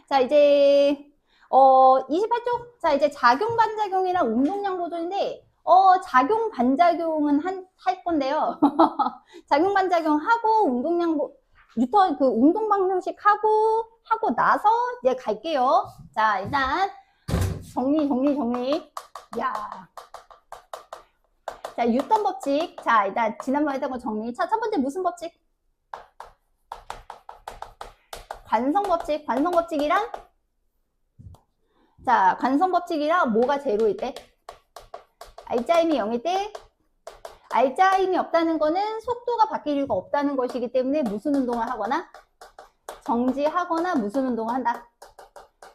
자, 이제 28쪽. 자, 이제 작용 반작용이랑 운동량 보존인데 작용 반작용은 할 건데요. 작용 반작용 하고 운동량 뉴턴 그 운동 방정식 하고 나서 이제 갈게요. 자, 일단 정리. 야. 자, 뉴턴 법칙. 자, 일단 지난번에 했던 거 정리. 자, 첫 번째 무슨 법칙? 관성 법칙. 관성 법칙이랑 자, 관성 법칙이랑 뭐가 제로일 때? 알짜임이 0일 때 알짜임이 없다는 거는 속도가 바뀔 이유가 없다는 것이기 때문에 무슨 운동을 하거나 정지하거나 무슨 운동을 한다?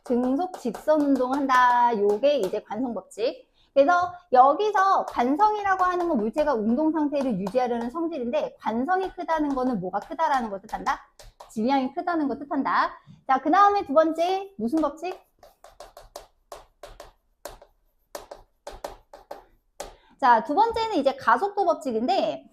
등속 직선 운동을 한다. 요게 이제 관성 법칙. 그래서 여기서 관성이라고 하는 건 물체가 운동 상태를 유지하려는 성질인데 관성이 크다는 거는 뭐가 크다라는 걸 뜻한다? 질량이 크다는 걸 뜻한다. 자, 그 다음에 두 번째 무슨 법칙? 자, 두 번째는 이제 가속도 법칙인데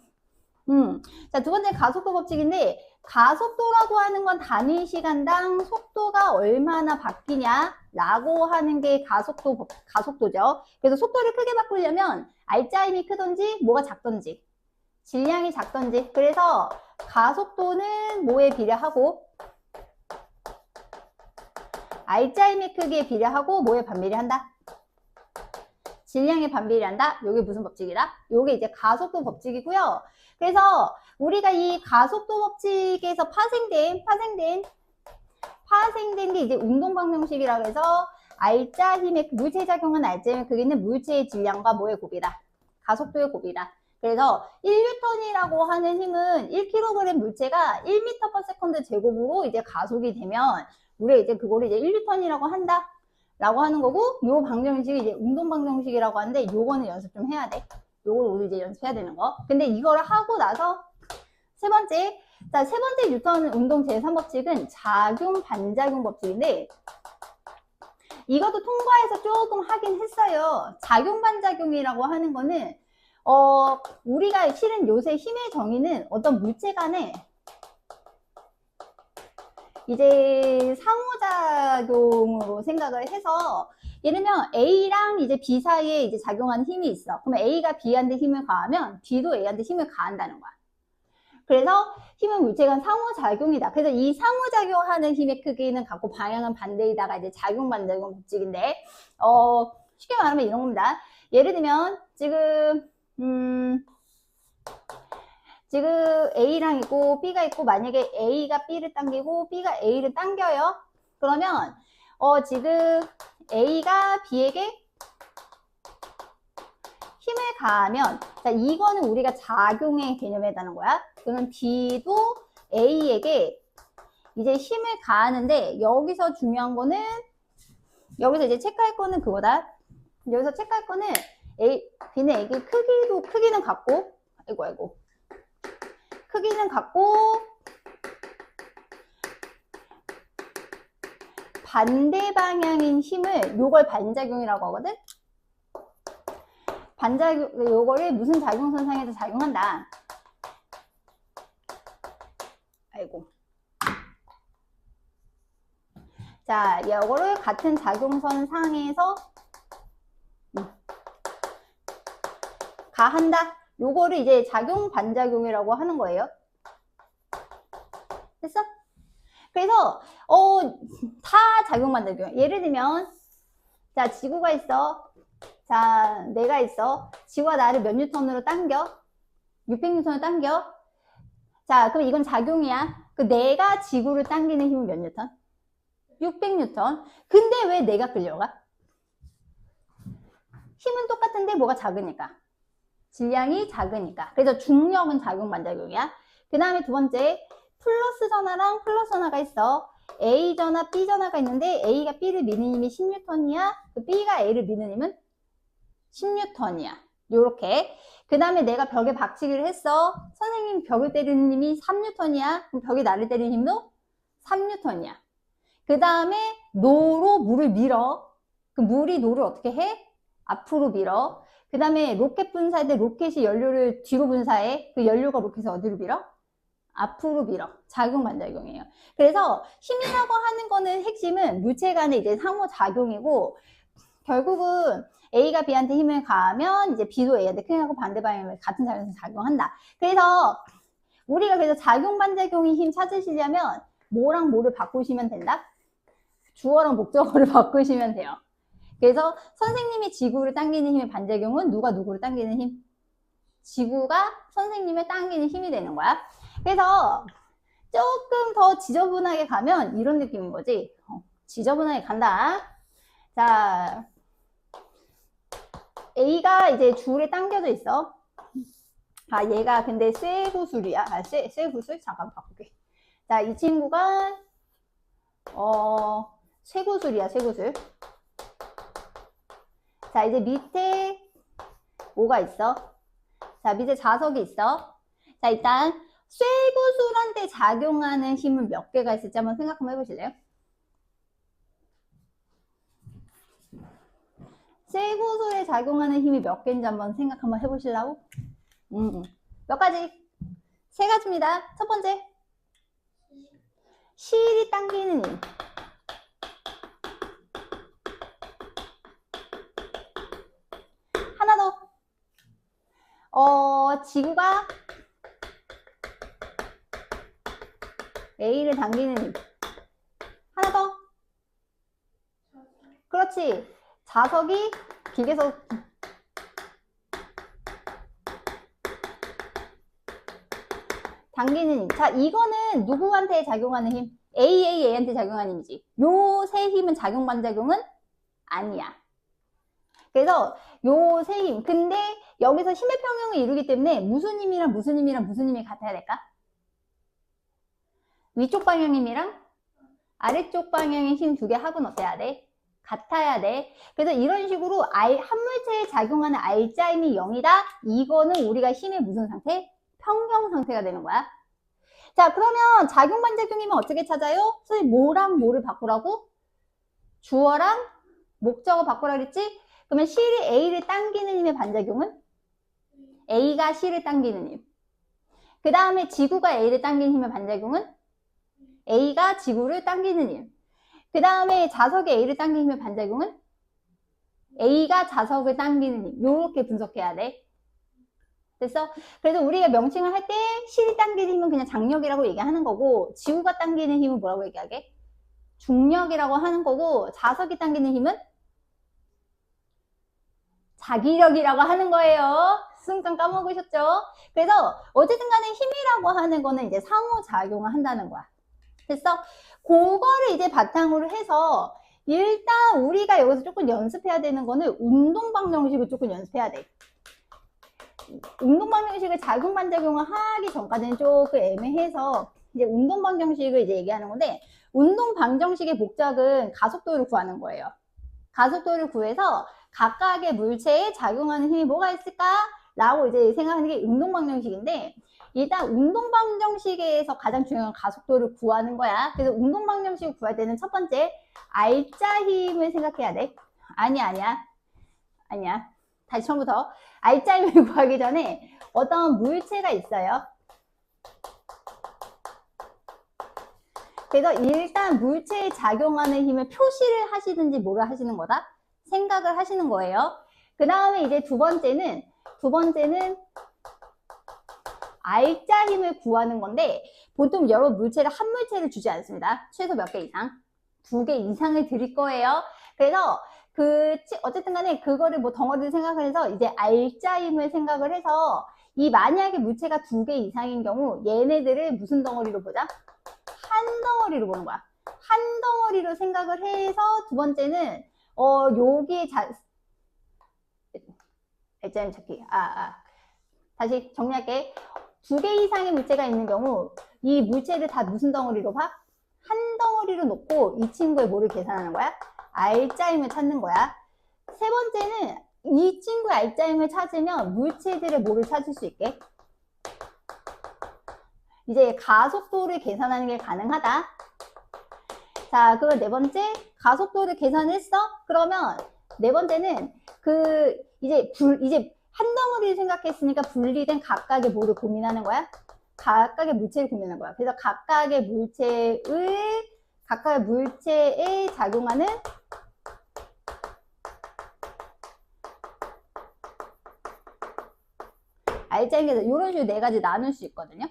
자, 두 번째 가속도 법칙인데 가속도라고 하는 건 단위 시간당 속도가 얼마나 바뀌냐라고 하는 게 가속도죠. 그래서 속도를 크게 바꾸려면 알짜임이 크던지 뭐가 작던지 질량이 작던지 그래서 가속도는 뭐에 비례하고 알짜임이 크기에 비례하고 뭐에 반비례한다? 질량에 반비례한다? 요게 무슨 법칙이다? 요게 이제 가속도 법칙이고요. 그래서 우리가 이 가속도 법칙에서 파생된 게 이제 운동 방정식이라고 해서 알짜 힘의 물체 작용은 알짜 힘의 크기는 물체의 질량과 뭐의 곱이다? 가속도의 곱이다. 그래서 1N이라고 하는 힘은 1kg 물체가 1m/s 제곱으로 이제 가속이 되면 우리가 이제 그거를 이제 1N이라고 한다. 라고 하는 거고, 요 방정식이 이제 운동 방정식이라고 하는데, 요거는 연습 좀 해야 돼. 요걸 오늘 이제 연습해야 되는 거. 근데 이거를 하고 나서, 세 번째 뉴턴 운동 제3법칙은 작용 반작용 법칙인데, 이것도 통과해서 조금 하긴 했어요. 작용 반작용이라고 하는 거는, 우리가 실은 요새 힘의 정의는 어떤 물체 간에 이제 상호작용으로 생각을 해서 예를 들면 A랑 이제 B 사이에 이제 작용하는 힘이 있어. 그러면 A가 B한테 힘을 가하면 B도 A한테 힘을 가한다는 거야. 그래서 힘은 물체 간 상호작용이다. 그래서 이 상호작용하는 힘의 크기는 같고 방향은 반대이다가 이제 작용 반작용 법칙인데 쉽게 말하면 이런 겁니다. 예를 들면 지금 A랑 있고 B가 있고 만약에 A가 B를 당기고 B가 A를 당겨요. 그러면 지금 A가 B에게 힘을 가하면 자 이거는 우리가 작용의 개념에 해당하는 거야. 그러면 B도 A에게 이제 힘을 가하는데 여기서 중요한 거는 여기서 이제 체크할 거는 그거다. 여기서 체크할 거는 B는 A에게 크기는 같고 아이고 크기는 같고 반대 방향인 힘을 요걸 반작용이라고 하거든. 요거를 무슨 작용선상에서 작용한다. 아이고. 자, 요거를 같은 작용선상에서 가한다. 요거를 이제 작용 반작용이라고 하는 거예요. 됐어? 그래서 다 작용 반작용. 예를 들면 자 지구가 있어. 자 내가 있어. 지구가 나를 몇 뉴턴으로 당겨? 600뉴턴으로 당겨. 자 그럼 이건 작용이야. 그 내가 지구를 당기는 힘은 몇 뉴턴? 600뉴턴. 근데 왜 내가 끌려가? 힘은 똑같은데 뭐가 작으니까. 질량이 작으니까. 그래서 중력은 작용 반작용이야. 그 다음에 두 번째 플러스 전하랑 플러스 전하가 있어. A 전하, B 전하가 있는데 A가 B를 미는 힘이 10뉴턴이야. B가 A를 미는 힘은 10뉴턴이야. 요렇게. 그 다음에 내가 벽에 박치기를 했어. 선생님 벽을 때리는 힘이 3뉴턴이야. 그럼 벽이 나를 때리는 힘도 3뉴턴이야. 그 다음에 노로 물을 밀어. 그 물이 노를 어떻게 해? 앞으로 밀어. 그 다음에 로켓 분사할 때 로켓이 연료를 뒤로 분사해. 그 연료가 로켓을 어디로 밀어? 앞으로 밀어. 작용 반작용이에요. 그래서 힘이라고 하는 거는 핵심은 물체 간의 이제 상호작용이고, 결국은 A가 B한테 힘을 가하면 이제 B도 A한테 큰 힘하고 반대 방향으로 같은 자리에서 작용한다. 그래서 우리가 그래서 작용 반작용의 힘 찾으시려면 뭐랑 뭐를 바꾸시면 된다? 주어랑 목적어를 바꾸시면 돼요. 그래서 선생님이 지구를 당기는 힘의 반작용은 누가 누구를 당기는 힘? 지구가 선생님을 당기는 힘이 되는 거야. 그래서 조금 더 지저분하게 가면 이런 느낌인 거지. 지저분하게 간다. 자, A가 이제 줄에 당겨져 있어. 아, 얘가 근데 쇠구슬이야. 아, 쇠구슬? 잠깐 바꿀게. 자, 이 친구가 쇠구슬이야, 쇠구슬. 자, 이제 밑에 뭐가 있어? 자, 밑에 자석이 있어. 자, 일단 쇠구슬한테 작용하는 힘은 몇 개가 있을지 한번 생각 한번 해보실래요? 쇠구슬에 작용하는 힘이 몇 개인지 한번 생각 한번 해보시려고? 몇 가지? 세 가지입니다. 첫 번째, 실이 당기는 힘. 하나 더, 지구가 A를 당기는 힘. 하나 더. 그렇지. 자석이 기계에서 당기는 힘. 자, 이거는 누구한테 작용하는 힘? A한테 작용하는 힘이지. 요 세 힘은 작용 반작용은 아니야. 그래서 요 세 힘. 근데 여기서 힘의 평형을 이루기 때문에 무슨 힘이랑 무슨 힘이랑 무슨 힘이 같아야 될까? 위쪽 방향 힘이랑 아래쪽 방향의 힘 두 개 합은 어때야 돼? 같아야 돼. 그래서 이런 식으로 한 물체에 작용하는 R자 힘이 0이다. 이거는 우리가 힘의 무슨 상태? 평형 상태가 되는 거야. 자, 그러면 작용 반작용이면 어떻게 찾아요? 선생님 뭐랑 뭐를 바꾸라고? 주어랑 목적어 바꾸라 그랬지? 그러면 C이 A를 당기는 힘의 반작용은? A가 C를 당기는 힘. 그 다음에 지구가 A를 당기는 힘의 반작용은? A가 지구를 당기는 힘. 그 다음에 자석이 A를 당기는 힘의 반작용은? A가 자석을 당기는 힘. 요렇게 분석해야 돼. 됐어? 그래서 우리가 명칭을 할 때 실이 당기는 힘은 그냥 장력이라고 얘기하는 거고, 지구가 당기는 힘은 뭐라고 얘기하게? 중력이라고 하는 거고, 자석이 당기는 힘은 자기력이라고 하는 거예요. 수능점 까먹으셨죠? 그래서 어쨌든 간에 힘이라고 하는 거는 이제 상호작용을 한다는 거야. 됐어? 그거를 이제 바탕으로 해서 일단 우리가 여기서 조금 연습해야 되는 거는 운동 방정식을 조금 연습해야 돼. 운동 방정식을 작용 반작용을 하기 전까지는 조금 애매해서 이제 운동 방정식을 이제 얘기하는 건데, 운동 방정식의 목적은 가속도를 구하는 거예요. 가속도를 구해서 각각의 물체에 작용하는 힘이 뭐가 있을까? 라고 이제 생각하는 게 운동 방정식인데, 일단 운동 방정식에서 가장 중요한 가속도를 구하는 거야. 그래서 운동 방정식을 구할 때는 첫 번째, R자 힘을 생각해야 돼. 아니야. 다시 처음부터. R자 힘을 구하기 전에 어떤 물체가 있어요. 그래서 일단 물체에 작용하는 힘을 표시를 하시든지 뭐를 하시는 거다? 생각을 하시는 거예요. 그 다음에 이제 두 번째는 R자 힘을 구하는 건데, 보통 여러 물체를 한 물체를 주지 않습니다. 최소 몇 개 이상? 2개 이상을 드릴 거예요. 그래서 어쨌든 간에 그거를 뭐 덩어리를 생각해서 이제 R자 힘을 생각을 해서, 이 만약에 물체가 2개 이상인 경우 얘네들을 무슨 덩어리로 보자? 한 덩어리로 보는 거야. 한 덩어리로 생각을 해서 두 번째는 여기에 R자 힘 찾기. 다시 정리할게. 2개 이상의 물체가 있는 경우 이 물체를 다 무슨 덩어리로 봐? 한 덩어리로 놓고 이 친구의 뭐를 계산하는 거야? R자 힘을 찾는 거야. 세 번째는 이 친구의 R자 힘을 찾으면 물체들의 뭐를 찾을 수 있게? 이제 가속도를 계산하는 게 가능하다. 자, 그 네 번째, 가속도를 계산했어? 그러면 네 번째는 이제 한 덩어리를 생각했으니까 분리된 각각의 뭐를 고민하는 거야? 각각의 물체를 구매하는 거야. 그래서 각각의 물체에 작용하는 알짜기에서 이런 식으로 네 가지 나눌 수 있거든요.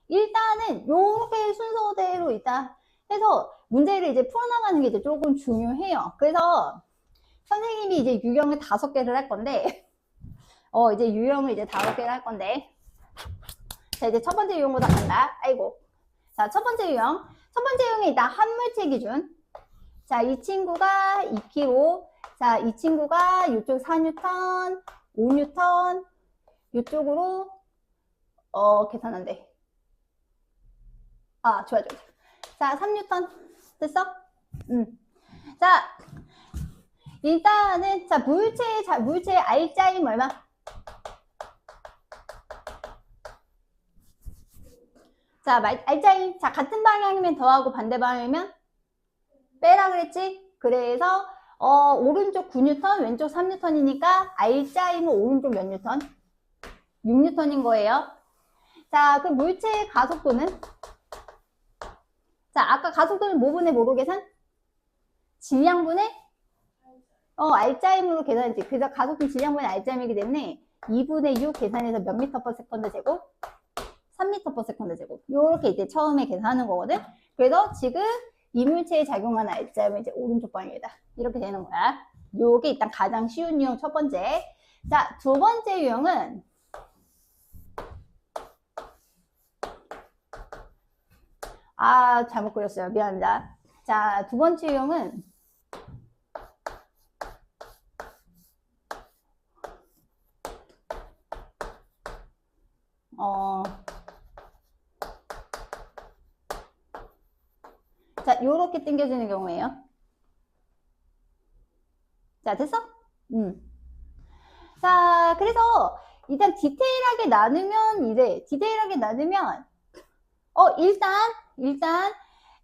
일단은 이렇게 순서대로 일단 해서 문제를 이제 풀어나가는 게 이제 조금 중요해요. 그래서 선생님이 이제 유형을 5개를 할 건데, 이제 유형을 이제 5개를 할 건데, 자, 이제 첫 번째 유형보다 간다. 아이고. 자, 첫 번째 유형. 첫 번째 유형이 일단 한 물체 기준. 자, 이 친구가 2kg. 자, 이 친구가 이쪽 4N, 5N, 이쪽으로, 계산한대. 아, 좋아. 자, 3N. 됐어? 자, 일단은, 자, 물체의 알짜임 얼마? 자, 알짜임. 자, 같은 방향이면 더하고 반대 방향이면 빼라 그랬지? 그래서, 오른쪽 9N, 왼쪽 3N이니까 알짜임은 오른쪽 몇 N? 6N인 거예요. 자, 그 물체의 가속도는? 자, 아까 가속도는 뭐분의 뭐로 계산? 질량분의? 알짜임으로 계산했지. 그래서 가속도 질량분의 알짜임이기 때문에 2분의 6 계산해서 몇 미터 퍼 세컨드 제곱? 3미터 퍼 세컨드 제곱. 요렇게 이제 처음에 계산하는 거거든. 그래서 지금 이 물체에 작용하는 알짜임은 이제 오른쪽 방향이다. 이렇게 되는 거야. 요게 일단 가장 쉬운 유형 첫 번째. 자, 두 번째 유형은 잘못 그렸어요. 미안합니다. 자, 두 번째 유형은 자, 요렇게 당겨지는 경우에요. 자, 됐어? 자, 그래서 일단 디테일하게 나누면 일단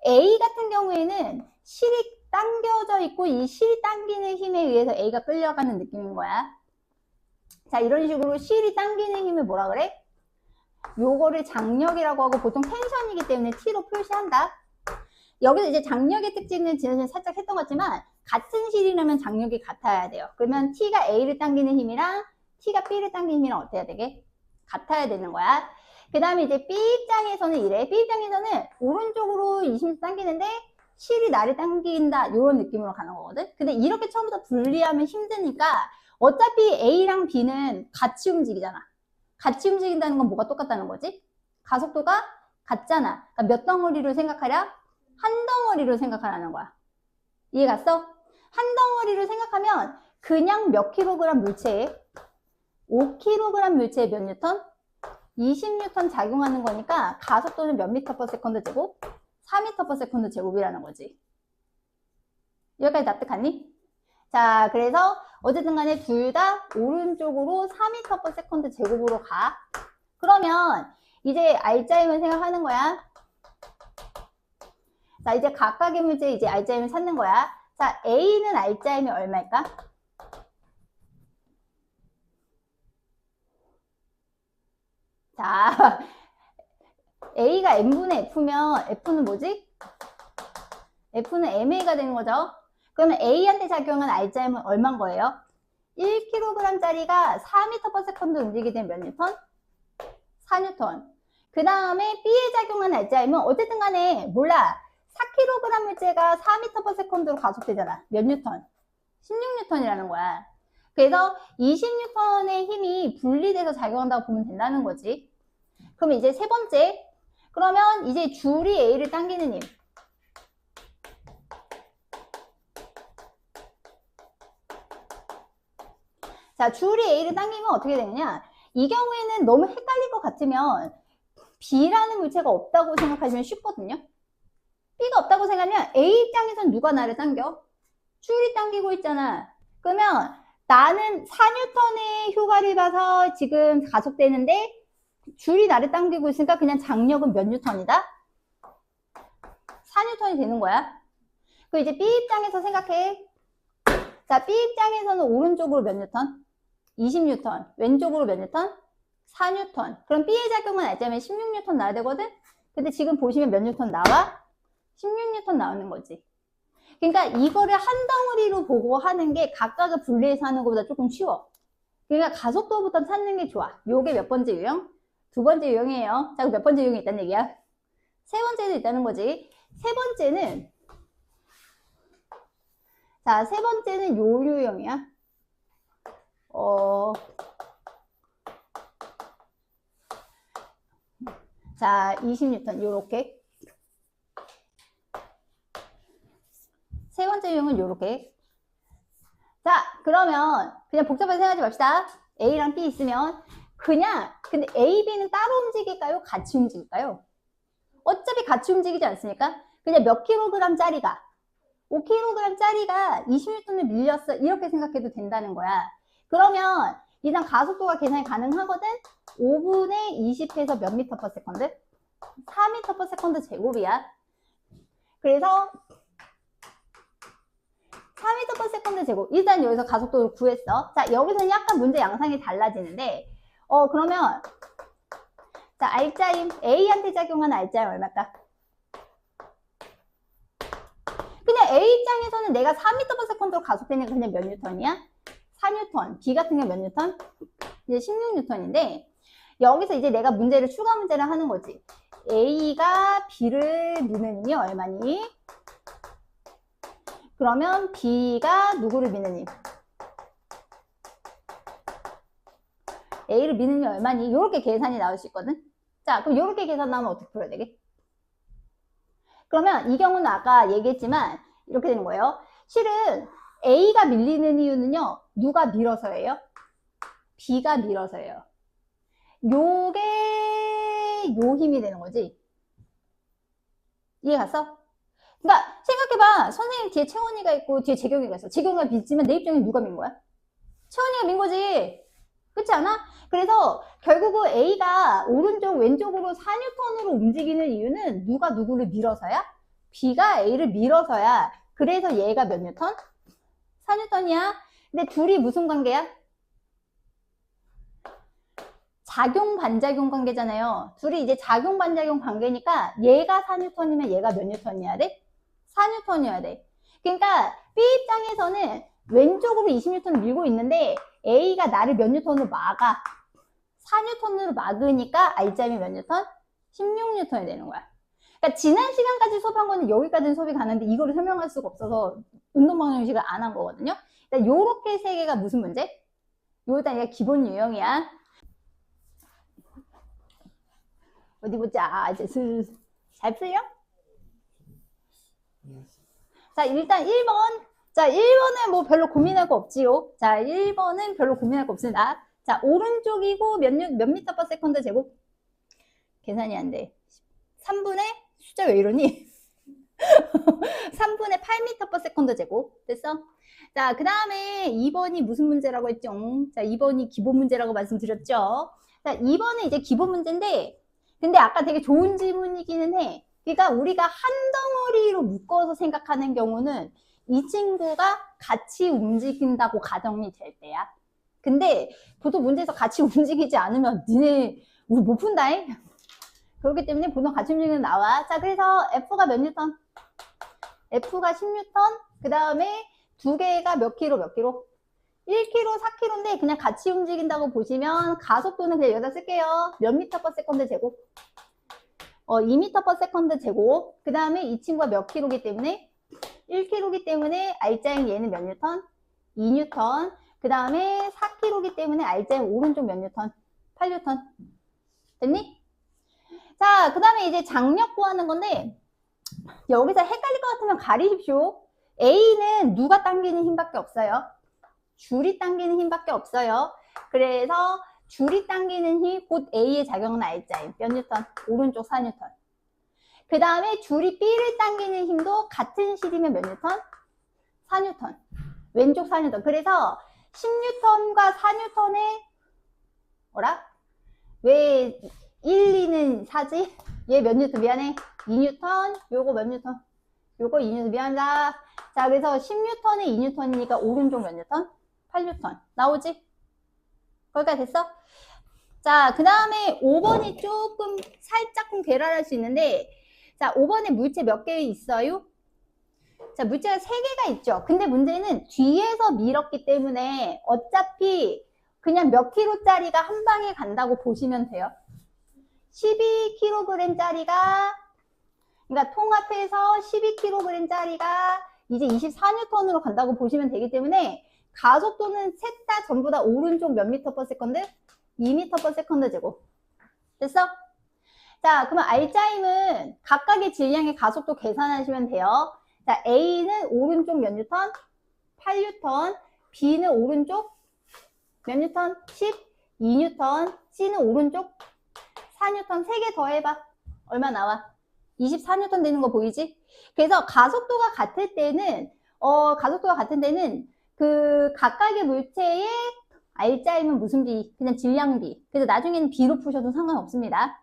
A 같은 경우에는 실이 당겨져 있고 이 실이 당기는 힘에 의해서 A가 끌려가는 느낌인 거야. 자, 이런 식으로 실이 당기는 힘을 뭐라 그래? 요거를 장력이라고 하고 보통 텐션이기 때문에 T로 표시한다. 여기서 이제 장력의 특징은 지난주에 살짝 했던 것 같지만 같은 실이라면 장력이 같아야 돼요. 그러면 T가 A를 당기는 힘이랑 T가 B를 당기는 힘이랑 어때야 되게? 같아야 되는 거야. 그 다음에 이제 B 입장에서는 이래. B 입장에서는 오른쪽으로 20m 당기는데 실이 나를 당긴다. 이런 느낌으로 가는 거거든. 근데 이렇게 처음부터 분리하면 힘드니까 어차피 A랑 B는 같이 움직이잖아. 같이 움직인다는 건 뭐가 똑같다는 거지? 가속도가 같잖아. 그러니까 몇 덩어리로 생각하랴? 한 덩어리로 생각하라는 거야. 이해 갔어? 한 덩어리로 생각하면 그냥 몇 킬로그램 물체에 5kg 물체에 몇 뉴턴? 20뉴턴 작용하는 거니까 가속도는 몇 미터 퍼 세컨드 제곱? 4미터 퍼 세컨드 제곱이라는 거지. 여기까지 납득하니? 자, 그래서 어쨌든 간에 둘 다 오른쪽으로 4미터 퍼 세컨드 제곱으로 가. 그러면 이제 알짜임을 생각하는 거야. 자, 이제 각각의 물체 이제 알짜임을 찾는 거야. 자, A는 알짜임이 얼마일까? 자, A가 M분의 F면 F는 뭐지? F는 MA가 되는 거죠. 그러면 A한테 작용한 알짜임은 얼마인 거예요? 1kg짜리가 4m per s 움직이게 되면 몇 뉴턴? 4뉴턴. 그 다음에 B에 작용한 알짜임은 어쨌든 간에 몰라. 4kg 물체가 4m per s로 가속되잖아. 몇 뉴턴? 16뉴턴이라는 거야. 그래서 20뉴턴의 힘이 분리돼서 작용한다고 보면 된다는 거지. 그럼 이제 세 번째. 그러면 이제 줄이 A를 당기는 힘. 자, 줄이 A를 당기면 어떻게 되느냐? 이 경우에는 너무 헷갈릴 것 같으면 B라는 물체가 없다고 생각하시면 쉽거든요. B가 없다고 생각하면 A 입장에선 누가 나를 당겨? 줄이 당기고 있잖아. 그러면 나는 4뉴턴의 효과를 봐서 지금 가속되는데 줄이 나를 당기고 있으니까 그냥 장력은 몇 뉴턴이다? 4뉴턴이 되는 거야. 그리고 이제 B 입장에서 생각해. 자, B 입장에서는 오른쪽으로 몇 뉴턴? 20뉴턴. 왼쪽으로 몇 뉴턴? 4뉴턴. 그럼 B의 작용은 알자면 16뉴턴 나와야 되거든? 근데 지금 보시면 몇 뉴턴 나와? 16뉴턴 나오는 거지. 그러니까 이거를 한 덩어리로 보고 하는 게 각각을 분리해서 하는 것보다 조금 쉬워. 그러니까 가속도부터 찾는 게 좋아. 요게 몇 번째 유형? 두 번째 유형이에요. 자, 몇 번째 유형이 있다는 얘기야? 세 번째도 있다는 거지. 세 번째는, 자, 세 번째는 요 유형이야. 자, 20뉴턴, 요렇게. 세 번째 유형은 요렇게. 자, 그러면 그냥 복잡하게 생각하지 맙시다. A랑 B 있으면 그냥, 근데 A, B는 따로 움직일까요? 같이 움직일까요? 어차피 같이 움직이지 않습니까? 그냥 몇 킬로그램짜리가 5kg짜리가 20N을 밀렸어. 이렇게 생각해도 된다는 거야. 그러면 일단 가속도가 계산이 가능하거든? 5분의 20에서 몇 미터 퍼 세컨드? 4미터 퍼 세컨드 제곱이야. 그래서 4미터 퍼 세컨드 제곱. 일단 여기서 가속도를 구했어. 자, 여기서는 약간 문제 양상이 달라지는데, 그러면, 자, R자임, A한테 작용하는 R자임 얼마일까? 그냥 A 입장에서는 내가 4미터 퍼 세컨드로 가속되니까 그냥 몇 뉴턴이야? 4뉴턴. B 같은 경우 몇 뉴턴? 이제 16뉴턴인데, 여기서 이제 내가 문제를, 추가 문제를 하는 거지. A가 B를 미는 힘이 얼마니? 그러면 B가 누구를 미는 힘? A를 미는 힘이 얼마니? 이렇게 계산이 나올 수 있거든? 자, 그럼 이렇게 계산 나오면 어떻게 풀어야 되게? 그러면 이 경우는 아까 얘기했지만 이렇게 되는 거예요. 실은 A가 밀리는 이유는요. 누가 밀어서예요? B가 밀어서예요. 요게 요 힘이 되는 거지. 이해 갔어? 그러니까 생각해봐. 선생님 뒤에 채원이가 있고 뒤에 재경이가 있어. 재경이가 밀지만 내 입장에 누가 민 거야? 채원이가 민 거지. 그렇지 않아? 그래서 결국은 A가 오른쪽 왼쪽으로 4뉴턴으로 움직이는 이유는 누가 누구를 밀어서야? B가 A를 밀어서야. 그래서 얘가 몇 뉴턴? 4뉴턴이야. 근데 둘이 무슨 관계야? 작용 반작용 관계잖아요. 둘이 이제 작용 반작용 관계니까 얘가 4뉴턴이면 얘가 몇 뉴턴이어야 돼? 4뉴턴이어야 돼. 그러니까 B 입장에서는 왼쪽으로 20뉴턴을 밀고 있는데 A가 나를 몇 뉴턴으로 막아? 4뉴턴으로 막으니까 R점이 몇 뉴턴? 16뉴턴이 되는 거야. 그러니까 지난 시간까지 수업한 거는 여기까지는 수업이 가는데 이거를 설명할 수가 없어서 운동방정식을 안 한 거거든요. 그러니까 요렇게 세 개가 무슨 문제? 요일단 얘가 기본 유형이야. 어디 보자. 이제 슬슬 잘 풀려? 자, 일단 1번. 자, 1번은 뭐 별로 고민할 거 없지요. 자, 1번은 별로 고민할 거 없습니다. 자, 오른쪽이고 몇 미터 퍼 세컨드 제곱? 계산이 안 돼. 3분의, 숫자 왜 이러니? 3분의 8미터 퍼 세컨드 제곱. 됐어? 자, 그 다음에 2번이 무슨 문제라고 했죠? 자, 2번이 기본 문제라고 말씀드렸죠? 자, 2번은 이제 기본 문제인데, 근데 아까 되게 좋은 질문이기는 해. 그러니까 우리가 한 덩어리로 묶어서 생각하는 경우는 이 친구가 같이 움직인다고 가정이 될 때야. 근데 보통 문제에서 같이 움직이지 않으면 니네 우리 못 푼다잉. 그렇기 때문에 보통 같이 움직이는 나와. 자, 그래서 F가 몇 뉴턴? F가 10뉴턴. 그 다음에 두 개가 몇 킬로 몇 킬로? 1kg, 4kg인데 그냥 같이 움직인다고 보시면 가속도는 그냥 여기다 쓸게요. 몇 미터 퍼 세컨드 제곱? 2미터 퍼 세컨드 제곱. 그 다음에 이 친구가 몇 킬로기 때문에 1kg이기 때문에 R자인 얘는 몇 뉴턴? 2뉴턴. 그 다음에 4kg이기 때문에 R자인 오른쪽 몇 뉴턴? 8뉴턴. 됐니? 자, 그 다음에 이제 장력 구하는 건데 여기서 헷갈릴 것 같으면 가리십시오. A는 누가 당기는 힘밖에 없어요. 줄이 당기는 힘밖에 없어요. 그래서 줄이 당기는 힘, 곧 A의 작용은 R자임. 몇 뉴턴? 오른쪽 4뉴턴. 그 다음에 줄이 B를 당기는 힘도 같은 실이면 몇 뉴턴? 4뉴턴. 왼쪽 4뉴턴. 그래서 10뉴턴과 4뉴턴의 뭐라? 왜 1, 2는 4지? 얘 몇 뉴턴? 미안해. 2뉴턴. 요거 몇 뉴턴? 요거 2뉴턴. 미안하다. 자, 그래서 10뉴턴에 2뉴턴이니까 오른쪽 몇 뉴턴? 8뉴턴. 나오지? 거기까지 됐어? 자, 그 다음에 5번이 조금 살짝끔 괴랄할 수 있는데, 자, 5번에 물체 몇 개 있어요? 자, 물체가 3개가 있죠. 근데 문제는 뒤에서 밀었기 때문에 어차피 그냥 몇 킬로짜리가 한 방에 간다고 보시면 돼요. 12kg짜리가, 그러니까 통합해서 12kg짜리가 이제 24N으로 간다고 보시면 되기 때문에 가속도는 셋 다 전부 다 오른쪽 몇 미터 퍼 세컨드? 2미터 퍼 세컨드 제곱. 됐어? 자, 그러면 R자임은 각각의 질량의 가속도 계산하시면 돼요. 자, A는 오른쪽 몇 뉴턴? 8뉴턴. B는 오른쪽 몇 뉴턴? 12뉴턴. C는 오른쪽 4뉴턴. 3개 더해봐. 얼마 나와? 24뉴턴 되는 거 보이지? 그래서 가속도가 같은 데는 그 각각의 물체의 R자임은 무슨 비? 그냥 질량비. 그래서 나중에는 B로 푸셔도 상관없습니다.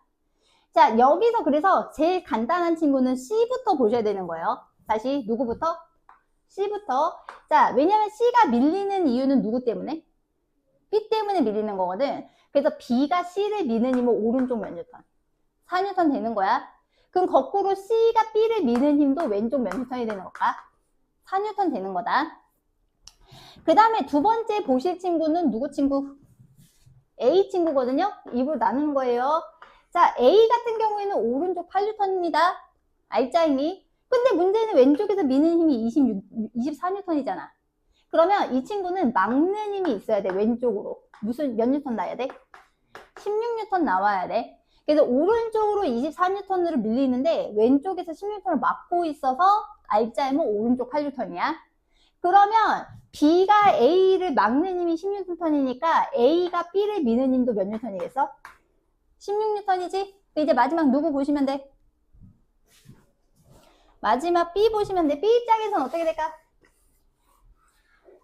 자, 여기서 그래서 제일 간단한 친구는 C부터 보셔야 되는 거예요. 다시 누구부터? C부터. 자, 왜냐면 C가 밀리는 이유는 누구 때문에? B 때문에 밀리는 거거든. 그래서 B가 C를 미는 힘은 오른쪽 몇 뉴턴? 4뉴턴 되는 거야. 그럼 거꾸로 C가 B를 미는 힘도 왼쪽 몇 뉴턴이 되는 걸까? 4뉴턴 되는 거다. 그 다음에 두 번째 보실 친구는 누구 친구? A 친구거든요. 입으로 나누는 거예요. 자, A 같은 경우에는 오른쪽 8뉴턴입니다. R자임이. 근데 문제는 왼쪽에서 미는 힘이 24뉴턴이잖아. 그러면 이 친구는 막는 힘이 있어야 돼. 왼쪽으로. 몇 뉴턴 나야 돼? 16뉴턴 나와야 돼. 그래서 오른쪽으로 24뉴턴으로 밀리는데 왼쪽에서 16뉴턴을 막고 있어서 R자임은 오른쪽 8뉴턴이야. 그러면 B가 A를 막는 힘이 16뉴턴이니까 A가 B를 미는 힘도 몇 뉴턴이겠어? 16뉴턴이지? 이제 마지막 누구 보시면 돼? 마지막 B 보시면 돼. B 입장에서는 어떻게 될까?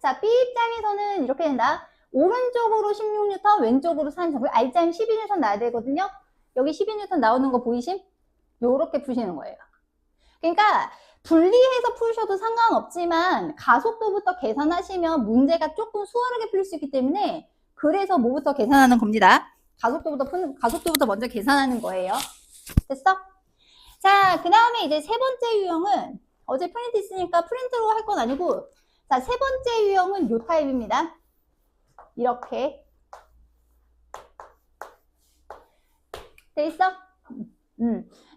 자, B 입장에서는 이렇게 된다. 오른쪽으로 16뉴턴, 왼쪽으로 4뉴턴. R자임 12뉴턴 나야 되거든요. 여기 12뉴턴 나오는 거 보이심? 요렇게 푸시는 거예요. 그러니까 분리해서 푸셔도 상관없지만 가속도부터 계산하시면 문제가 조금 수월하게 풀릴 수 있기 때문에 그래서 뭐부터 계산하는 겁니다. 가속도부터 먼저 계산하는 거예요. 됐어? 자, 그 다음에 이제 세 번째 유형은 어제 프린트 있으니까 프린트로 할 건 아니고, 자, 세 번째 유형은 요 타입입니다. 이렇게. 돼 있어?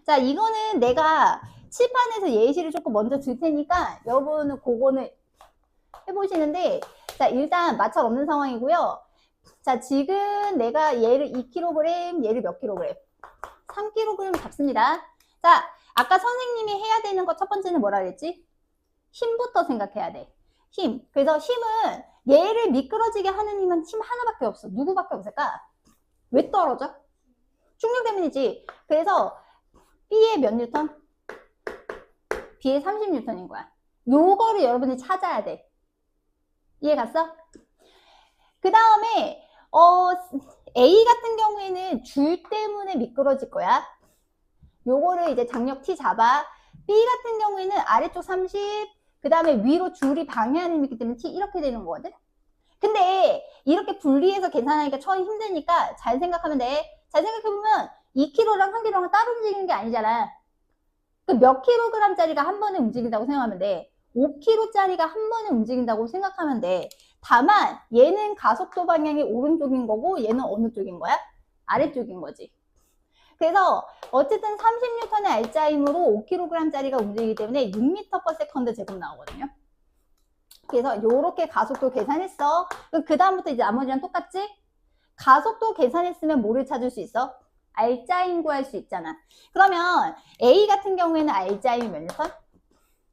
자, 이거는 내가 칠판에서 예시를 조금 먼저 줄 테니까 여러분은 그거는 해보시는데, 자, 일단 마찰 없는 상황이고요. 자, 지금 내가 얘를 2kg, 얘를 몇 kg? 3kg 잡습니다. 자, 아까 선생님이 해야 되는 거 첫 번째는 뭐라 그랬지? 힘부터 생각해야 돼. 힘. 그래서 힘은 얘를 미끄러지게 하는 힘은 힘 하나밖에 없어. 누구밖에 없을까? 왜 떨어져? 충격 때문이지. 그래서 B의 몇 뉴턴? B의 30뉴턴인 거야. 요거를 여러분이 찾아야 돼. 이해 갔어? 그 다음에 A 같은 경우에는 줄 때문에 미끄러질 거야. 요거를 이제 장력 T 잡아. B 같은 경우에는 아래쪽 30, 그 다음에 위로 줄이 방해하는 힘이기 때문에 T 이렇게 되는 거거든. 근데 이렇게 분리해서 계산하니까 처음 힘드니까 잘 생각하면 돼. 잘 생각해보면 2kg랑 1kg랑 따로 움직이는 게 아니잖아. 그 몇 킬로그램짜리가 한 번에 움직인다고 생각하면 돼. 5kg짜리가 한 번에 움직인다고 생각하면 돼. 다만 얘는 가속도 방향이 오른쪽인 거고 얘는 어느 쪽인 거야? 아래쪽인 거지. 그래서 어쨌든 30N의 R자임으로 5kg짜리가 움직이기 때문에 6m/s 제곱 나오거든요. 그래서 이렇게 가속도 계산했어. 그 다음부터 이제 나머지랑 똑같지? 가속도 계산했으면 뭐를 찾을 수 있어? R자임 구할 수 있잖아. 그러면 A 같은 경우에는 R자임이 몇 뉴턴?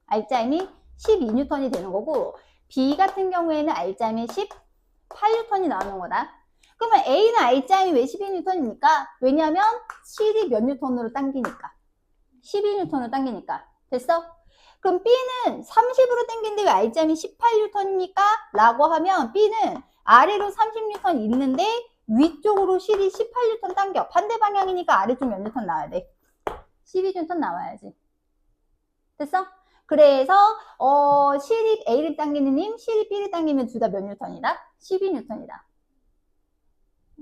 R자임이 12뉴턴이 되는 거고, B 같은 경우에는 R자임이 18뉴턴이 나오는 거다. 그러면 A는 R자임이 왜 12뉴턴입니까? 왜냐하면 실이 몇 뉴턴으로 당기니까. 12뉴턴으로 당기니까. 됐어? 그럼 B는 30으로 당기는데 왜 R자임이 18뉴턴입니까? 라고 하면 B는 아래로 30뉴턴 있는데 위쪽으로 실이 18뉴턴 당겨. 반대 방향이니까 아래쪽 몇 뉴턴 나와야 돼? 12뉴턴 나와야지. 됐어? 그래서 실이 A를 당기는 힘, 실이 B를 당기면 둘 다 몇 뉴턴이다? 12뉴턴이다.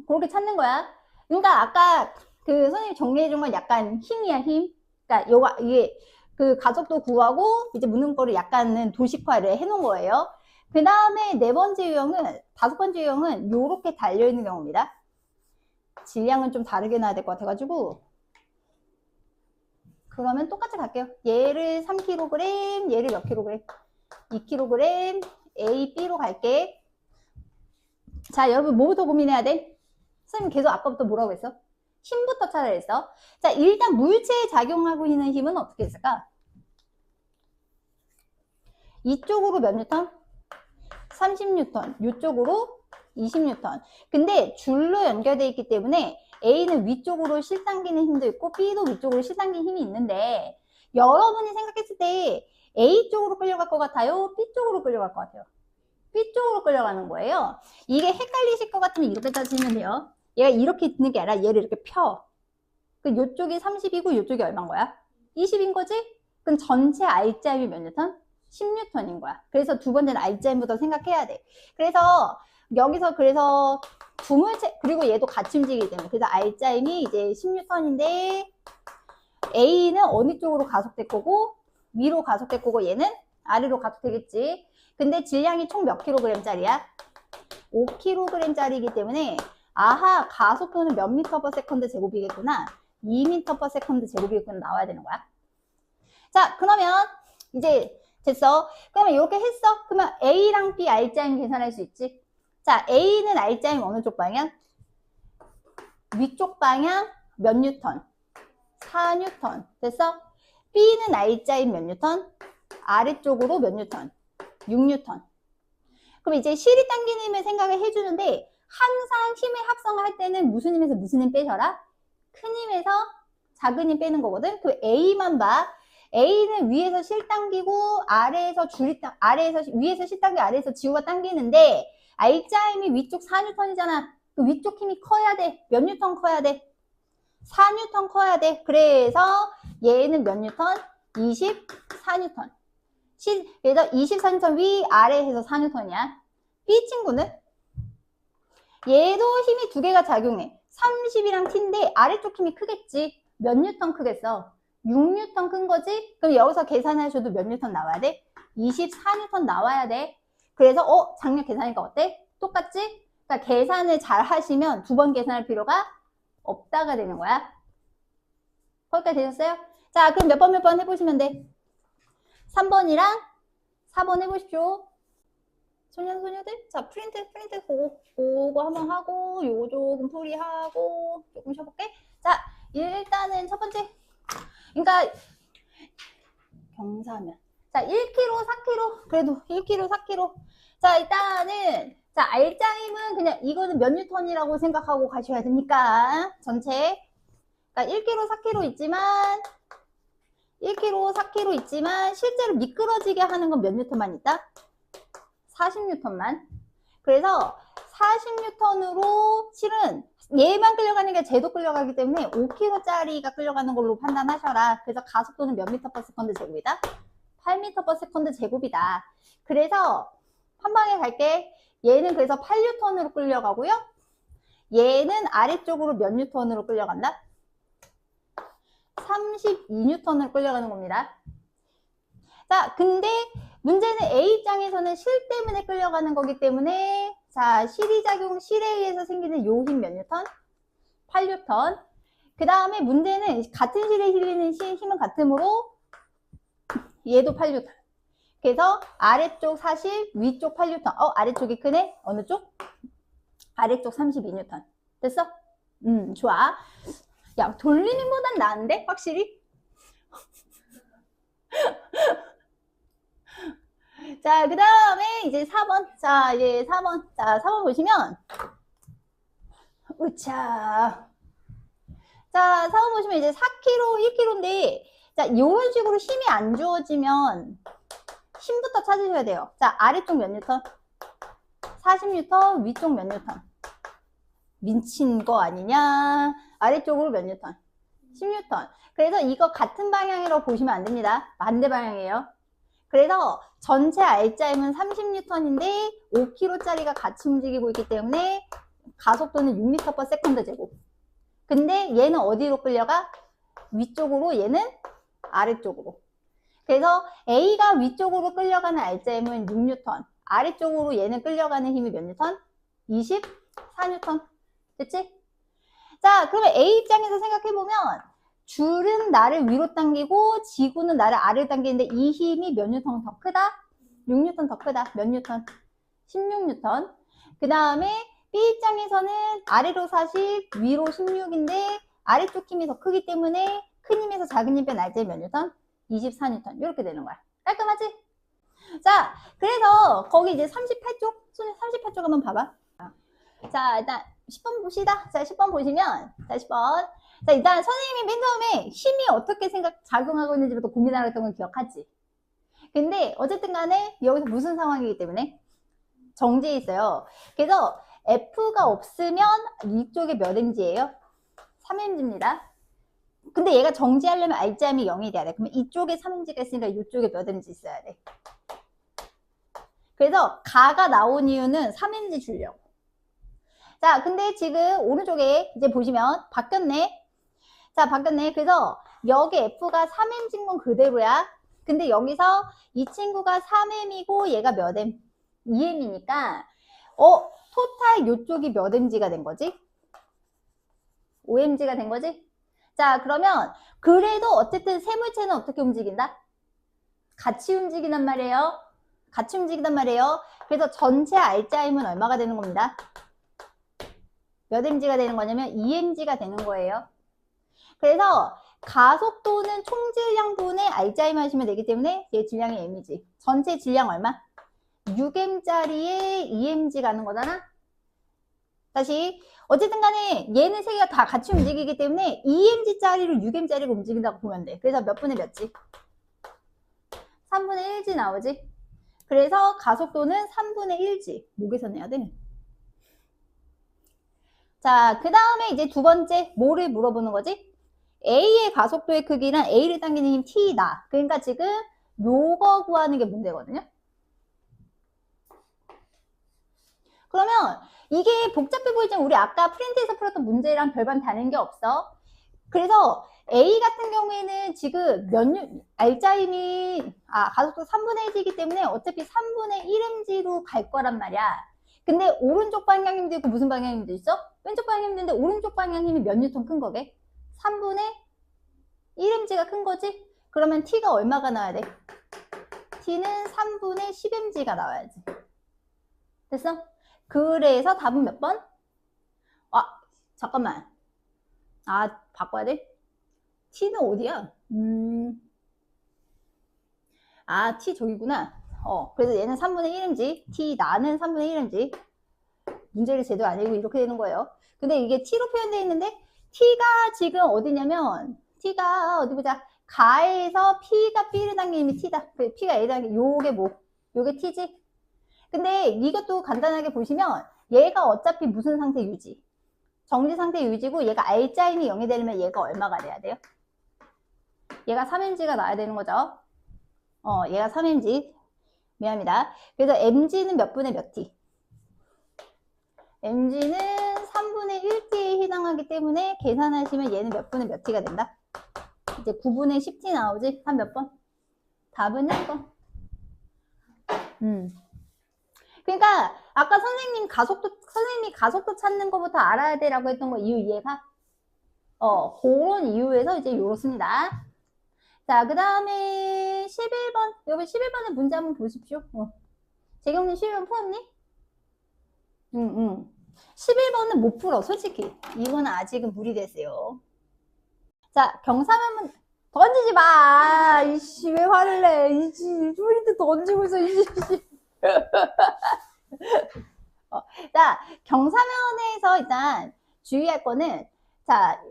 그렇게 찾는 거야. 그러니까 아까 그 선생님이 정리해 준 건 약간 힘이야, 힘. 그러니까 요가 이게 그 가속도 구하고 이제 묻는 거를 약간은 도식화를 해 놓은 거예요. 그 다음에 네 번째 유형은, 다섯 번째 유형은 요렇게 달려 있는 경우입니다. 질량은 좀 다르게 놔야 될 것 같아가지고, 그러면 똑같이 갈게요. 얘를 3kg, 얘를 몇 kg? 2kg, A, B로 갈게. 자, 여러분 뭐부터 고민해야 돼? 선생님 계속 아까부터 뭐라고 했어? 힘부터 찾아냈어. 자, 일단 물체에 작용하고 있는 힘은 어떻게 했을까? 이쪽으로 몇 뉴턴? 30뉴턴. 이쪽으로 20뉴턴. 근데 줄로 연결되어 있기 때문에 A는 위쪽으로 실당기는 힘도 있고 B도 위쪽으로 실당기는 힘이 있는데, 여러분이 생각했을 때 A 쪽으로 끌려갈 것 같아요? B 쪽으로 끌려갈 것 같아요? B 쪽으로 끌려가는 거예요. 이게 헷갈리실 것 같으면 이렇게 따지면 돼요. 얘가 이렇게 있는 게 아니라 얘를 이렇게 펴. 그 요쪽이 30이고 요쪽이 얼마인 거야? 20인 거지? 그럼 전체 RCM이 몇 뉴턴? 10뉴턴인 거야. 그래서 두 번째는 RCM부터 생각해야 돼. 그래서 여기서 그래서 두물체, 그리고 얘도 같이 움직이기 때문에, 그래서 RCM이 이제 10뉴턴인데 A는 어느 쪽으로 가속될 거고, 위로 가속될 거고, 얘는 아래로 가속되겠지. 근데 질량이 총 몇 킬로그램짜리야? 5kg짜리이기 때문에, 아하, 가속도는 몇 미터 퍼 세컨드 제곱이겠구나. 2m per 세컨드 제곱이겠구나 나와야 되는 거야. 자, 그러면 이제 됐어. 그러면 이렇게 했어. 그러면 A랑 B R자임 계산할 수 있지. 자, A는 R자임 어느 쪽 방향? 위쪽 방향 몇 뉴턴? 4뉴턴. 됐어? B는 R자임 몇 뉴턴? 아래쪽으로 몇 뉴턴? 6뉴턴. 그럼 이제 실이 당기는 힘을 생각을 해주는데, 항상 힘의 합성할 때는 무슨 힘에서 무슨 힘 빼셔라? 큰 힘에서 작은 힘 빼는 거거든. 그 A만 봐. A는 위에서 실 당기고 아래에서 줄이 위에서 실 당기고 아래에서 지구가 당기는데, R자 힘이 위쪽 4뉴턴이잖아. 그 위쪽 힘이 커야 돼. 몇 뉴턴 커야 돼? 4뉴턴 커야 돼. 그래서 얘는 몇 뉴턴? 24뉴턴. 그래서 24뉴턴 위 아래 해서 4뉴턴이야. B 친구는 얘도 힘이 두 개가 작용해. 30이랑 T인데 아래쪽 힘이 크겠지. 몇 뉴턴 크겠어? 6뉴턴 큰 거지? 그럼 여기서 계산하셔도 몇 뉴턴 나와야 돼? 24뉴턴 나와야 돼. 그래서 작년 계산하니까 어때? 똑같지? 그러니까 계산을 잘 하시면 두 번 계산할 필요가 없다가 되는 거야. 거기까지 되셨어요? 자, 그럼 몇 번 해보시면 돼? 3번이랑 4번 해보십시오. 소년소녀들? 자, 프린트 그거 한번 하고, 요거 조금 풀이하고, 조금 쉬어볼게. 자, 일단은 첫 번째. 그러니까, 경사면. 자, 1kg, 4kg. 그래도 1kg, 4kg. 자, 일단은, 자, R자임은 그냥 이거는 몇 뉴턴이라고 생각하고 가셔야 되니까, 전체. 그러니까 1kg, 4kg 있지만, 1kg, 4kg 있지만, 실제로 미끄러지게 하는 건 몇 뉴턴만 있다? 40뉴턴만. 그래서 40뉴턴으로 실은 얘만 끌려가는 게 쟤도 끌려가기 때문에 5kg짜리가 끌려가는 걸로 판단하셔라. 그래서 가속도는 몇 미터 퍼 세컨드 제곱이다? 8m per 세컨드 제곱이다. 그래서 한 방에 갈게. 얘는 그래서 8뉴턴으로 끌려가고요. 얘는 아래쪽으로 몇 뉴턴으로 끌려간다? 32뉴턴으로 끌려가는 겁니다. 자, 근데 문제는 A 입장에서는 실 때문에 끌려가는 거기 때문에, 자, 실이작용, 실에 의해서 생기는 요 힘 몇 뉴턴? 8뉴턴. 그 다음에 문제는 같은 실에 실리는 힘은 같으므로 얘도 8뉴턴. 그래서 아래쪽 40, 위쪽 8뉴턴. 아래쪽이 크네? 어느 쪽? 아래쪽 32뉴턴. 됐어? 좋아. 야, 돌리는보단 나은데? 확실히? 자, 그 다음에 이제 4번. 자, 이제 4번. 자, 4번 보시면, 으차. 자, 4번 보시면 이제 4kg, 1kg인데, 자, 이런 식으로 힘이 안 주어지면 힘부터 찾으셔야 돼요. 자, 아래쪽 몇 뉴턴? 40뉴턴, 위쪽 몇 뉴턴? 미친 거 아니냐? 아래쪽으로 몇 뉴턴? 10뉴턴. 그래서 이거 같은 방향으로 보시면 안 됩니다. 반대 방향이에요. 그래서 전체 R자임은 30뉴턴인데 5kg짜리가 같이 움직이고 있기 때문에 가속도는 6m per 세컨드 제곱. 근데 얘는 어디로 끌려가? 위쪽으로, 얘는 아래쪽으로. 그래서 A가 위쪽으로 끌려가는 알짜힘은 6N, 아래쪽으로 얘는 끌려가는 힘이 몇 뉴턴? 24N. 됐지? 자, 그러면 A 입장에서 생각해보면 줄은 나를 위로 당기고 지구는 나를 아래로 당기는데 이 힘이 몇 뉴턴 더 크다? 6N 더 크다. 몇 뉴턴? 16N. 그 다음에 B 입장에서는 아래로 40, 위로 16인데 아래쪽 힘이 더 크기 때문에 큰 힘에서 작은 힘 뺀 알짜힘 몇 뉴턴? 24N. 이렇게 되는 거야. 깔끔하지? 자, 그래서 거기 이제 38쪽, 손에 38쪽 한번 봐봐. 자, 일단 10번 봅시다. 자, 10번 보시면, 자, 10번. 자, 일단 선생님이 맨 처음에 힘이 어떻게 작용하고 있는지부터 고민하려 했던 걸 기억하지? 근데 어쨌든 간에 여기서 무슨 상황이기 때문에 정지해 있어요. 그래서 F가 없으면 이쪽에 몇 mg예요? 3mg입니다. 근데 얘가 정지하려면 알짜힘이 0이 돼야 돼. 그러면 이쪽에 3mg가 있으니까 이쪽에 몇 mg 있어야 돼. 그래서 가가 나온 이유는 3mg 주려고. 자, 근데 지금 오른쪽에 이제 보시면 바뀌었네. 자, 바뀌었네. 그래서 여기 F가 3mg인 건 그대로야. 근데 여기서 이 친구가 3m이고 얘가 몇 m? 2m이니까 토탈 요쪽이 몇 mg가 된 거지? 5mg가 된 거지? 자, 그러면 그래도 어쨌든 세물체는 어떻게 움직인다? 같이 움직이단 말이에요. 같이 움직이단 말이에요. 그래서 전체 알짜힘은 얼마가 되는 겁니다? 몇 mg가 되는 거냐면 2mg가 되는 거예요. 그래서 가속도는 총질량분의 알짜힘 하시면 되기 때문에 얘 질량이 m이지. 전체 질량 얼마? 6m짜리에 2mg 가는 거잖아. 다시 어쨌든 간에 얘는 세 개가 다 같이 움직이기 때문에 2mg짜리로 6m짜리가 움직인다고 보면 돼. 그래서 몇 분의 몇지? 3분의 1지 나오지. 그래서 가속도는 3분의 1지. 목에서 내야 돼. 자, 그 다음에 이제 두 번째 뭐를 물어보는 거지? A의 가속도의 크기랑 A를 당기는 힘 T다. 그러니까 지금 요거 구하는 게 문제거든요. 그러면 이게 복잡해 보이지만 우리 아까 프린트에서 풀었던 문제랑 별반 다른 게 없어. 그래서 A 같은 경우에는 지금 알짜힘이 가속도 3분의 1이기 때문에 어차피 3분의 1mg로 갈 거란 말이야. 근데 오른쪽 방향힘도 있고 무슨 방향힘도 있어? 왼쪽 방향힘도 있는데 오른쪽 방향힘이 몇 뉴턴 큰 거게? 3분의 1mg가 큰 거지? 그러면 T가 얼마가 나와야 돼? T는 3분의 10mg가 나와야지. 됐어? 그래서 답은 몇 번? 잠깐만. 바꿔야 돼? T는 어디야? T 저기구나. 그래서 얘는 3분의 1mg, T 나는 3분의 1mg. 문제를 제대로 안 읽고 이렇게 되는 거예요. 근데 이게 T로 표현되어 있는데, T가 지금 어디냐면, T가 어디 보자. 가에서 P가 B를 당기는 힘이 T다. P가 A를 당기는 요게 뭐? 요게 T지? 근데 이것도 간단하게 보시면, 얘가 어차피 무슨 상태 유지? 정지 상태 유지고, 얘가 알짜힘이 0이 되려면 얘가 얼마가 돼야 돼요? 얘가 3mg가 나와야 되는 거죠. 얘가 3mg. 미안합니다. 그래서 mg는 몇 분의 몇 t? mg는 3분의 1t에 해당하기 때문에 계산하시면 얘는 몇 분의 몇 t가 된다? 이제 9분의 10t 나오지? 한 몇 번? 답은 1번. 그러니까 아까 선생님이 가속도 찾는 것부터 알아야 되라고 했던 거 이유 이해가? 그런 이유에서 이제 요렇습니다. 자, 그 다음에 11번. 여러분 11번의 문제 한번 보십시오. 재경님 11번 풀었니? 11번은 못 풀어, 솔직히. 이거는 아직은 무리됐어요. 자, 경사면문 던지지 마! 이씨, 왜 화를 내? 이씨, 프린트 던지고 있어, 이씨. 자, 경사면에서 일단 주의할 거는, 자,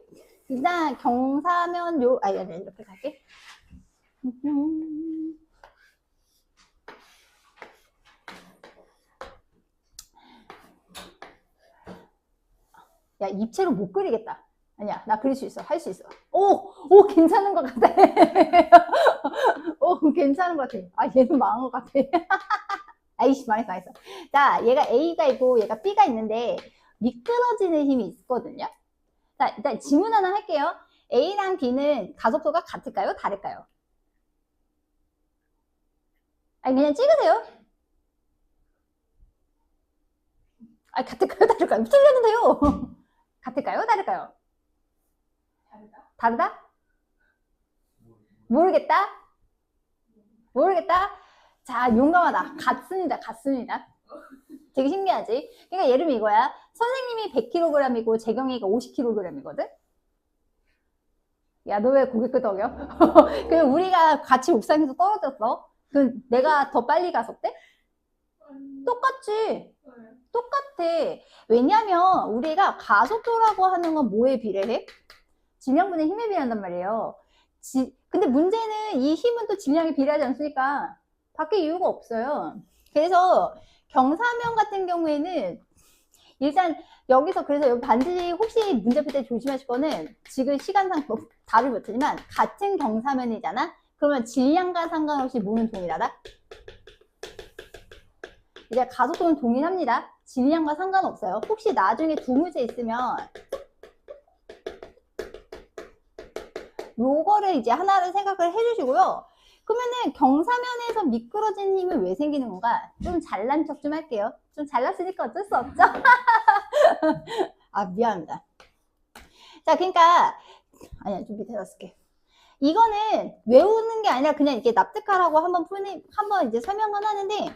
일단 경사면 이렇게 갈게. 야, 입체로 못 그리겠다. 아니야, 나 그릴 수 있어. 할 수 있어. 오, 괜찮은 것 같아. 괜찮은 것 같아. 얘는 망한 것 같아. 아이씨, 망했어. 자, 얘가 A가 있고 얘가 B가 있는데 미끄러지는 힘이 있거든요. 자, 일단 질문 하나 할게요. A랑 B는 가속도가 같을까요? 다를까요? 아니, 그냥 찍으세요. 아니, 같을까요? 다를까요? 틀렸는데요. 같을까요? 다를까요? 다르다? 모르겠다? 모르겠다? 자, 용감하다. 같습니다. 같습니다. 되게 신기하지? 그러니까 예를 들면 이거야. 선생님이 100kg이고 재경이가 50kg이거든? 야, 너 왜 고개 끄덕여? 그럼 우리가 같이 옥상에서 떨어졌어? 그럼 내가 더 빨리 가속돼? 똑같지? 똑같아. 왜냐면 우리가 가속도라고 하는 건 뭐에 비례해? 질량분의 힘에 비례한단 말이에요. 근데 문제는 이 힘은 또 질량에 비례하지 않습니까? 바뀔 이유가 없어요. 그래서 경사면 같은 경우에는 일단 여기서 그래서 반드시 혹시 문제 풀 때 조심하실 거는 지금 시간상 답을 못하지만 같은 경사면이잖아? 그러면 질량과 상관없이 뭐는 동일하다? 이제 가속도는 동일합니다. 질량과 상관없어요. 혹시 나중에 두 문제 있으면 요거를 이제 하나를 생각을 해주시고요. 그러면은 경사면에서 미끄러지는 힘은 왜 생기는 건가? 좀 잘난 척 좀 할게요. 좀 잘났으니까 어쩔 수 없죠? 아, 미안합니다. 자, 그러니까 아니야, 좀 밑에다 쓸게. 이거는 외우는 게 아니라 그냥 이렇게 납득하라고 한번 이제 설명은 하는데,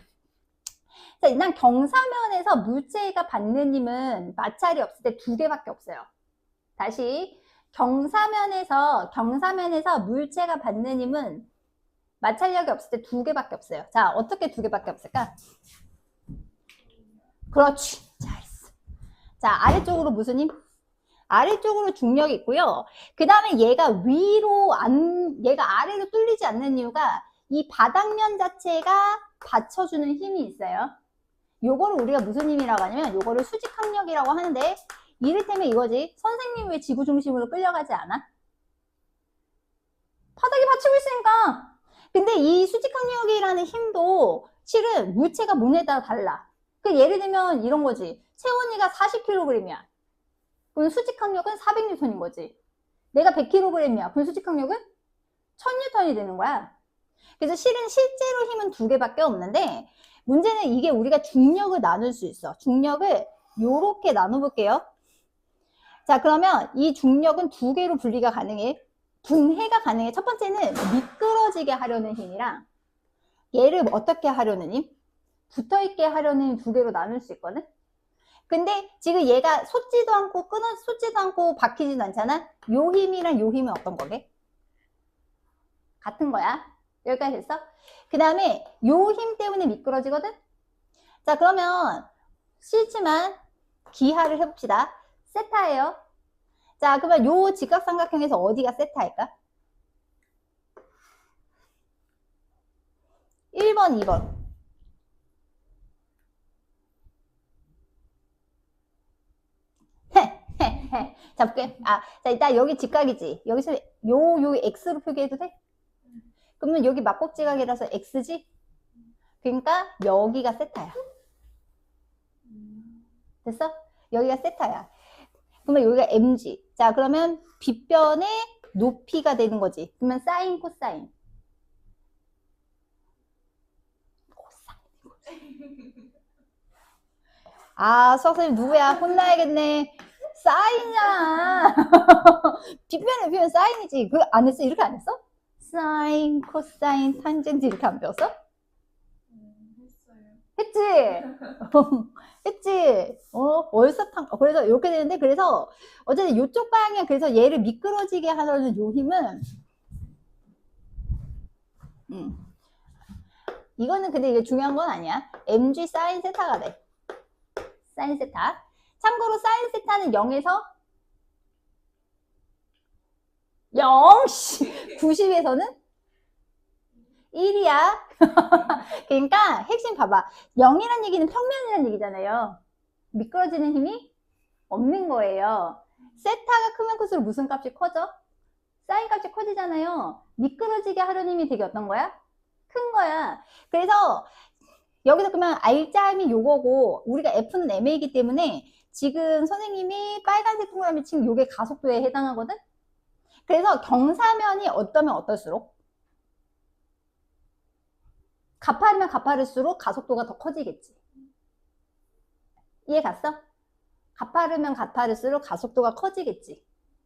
자, 일단 경사면에서 물체가 받는 힘은 마찰이 없을 때 두 개밖에 없어요. 다시 경사면에서 물체가 받는 힘은 마찰력이 없을 때 두 개밖에 없어요. 자, 어떻게 두 개밖에 없을까? 그렇지. 잘했어. 자, 아래쪽으로 무슨 힘? 아래쪽으로 중력이 있고요. 그 다음에 얘가 얘가 아래로 뚫리지 않는 이유가 이 바닥면 자체가 받쳐주는 힘이 있어요. 요거를 우리가 무슨 힘이라고 하냐면 요거를 수직항력이라고 하는데, 이를테면 이거지. 선생님 왜 지구 중심으로 끌려가지 않아? 바닥이 받치고 있으니까. 근데 이 수직항력이라는 힘도 실은 물체가 뭐냐에 따라 달라. 그 예를 들면 이런 거지. 채원이가 40kg이야. 그럼 수직항력은 400N인 거지. 내가 100kg이야. 그럼 수직항력은 1000N이 되는 거야. 그래서 실제로 힘은 두 개밖에 없는데, 문제는 이게 우리가 중력을 나눌 수 있어. 중력을 요렇게 나눠볼게요. 자, 그러면 이 중력은 두 개로 분리가 가능해. 분해가 가능해. 첫 번째는 미끄러지게 하려는 힘이랑 얘를 어떻게 하려는 힘? 붙어있게 하려는 힘 두 개로 나눌 수 있거든? 근데 지금 얘가 솟지도 않고 박히지도 않잖아? 요 힘이랑 요 힘은 어떤 거게? 같은 거야. 여기까지 됐어? 그 다음에 요 힘 때문에 미끄러지거든? 자, 그러면 싫지만 기하를 해봅시다. 세타예요. 자, 그러면 요 직각삼각형에서 어디가 세타일까? 1번, 2번. 자, 볼게. 자, 일단 여기 직각이지. 여기서 요 X로 표기해도 돼? 그러면 여기 막곡지각이라서 X지? 그러니까 여기가 세타야. 됐어? 여기가 세타야. 그러면 여기가 mg. 자, 그러면 빗변의 높이가 되는 거지. 그러면 사인, 코사인. 수학선생님 누구야? 혼나야겠네. 사인이야. 빗변의 높이면 사인이지. 그거 안 했어? 이렇게 안 했어? 사인, 코사인, 탄젠트 이렇게 안 배웠어? 했지? 했지? 그래서 이렇게 되는데, 그래서 어쨌든 이쪽 방향, 그래서 얘를 미끄러지게 하려는 요 힘은, 이거는 근데 이게 중요한 건 아니야. mg 사인 세타가 돼. 사인 세타. 참고로 사인 세타는 0에서 0, 90에서는 1이야. 그러니까 핵심 봐봐. 0이란 얘기는 평면이란 얘기잖아요. 미끄러지는 힘이 없는 거예요. 세타가 크면 클수록 무슨 값이 커져? 사인 값이 커지잖아요. 미끄러지게 하려는 힘이 되게 어떤 거야? 큰 거야. 그래서 여기서 그러면 R자임이 요거고 우리가 F는 MA이기 때문에 지금 선생님이 빨간색 동그라미 친 요게 가속도에 해당하거든? 그래서 경사면이 어떠면 어떨수록? 가파르면 가파를수록 가속도가 더 커지겠지. 이해 갔어? 가파르면 가파를수록 가속도가 커지겠지.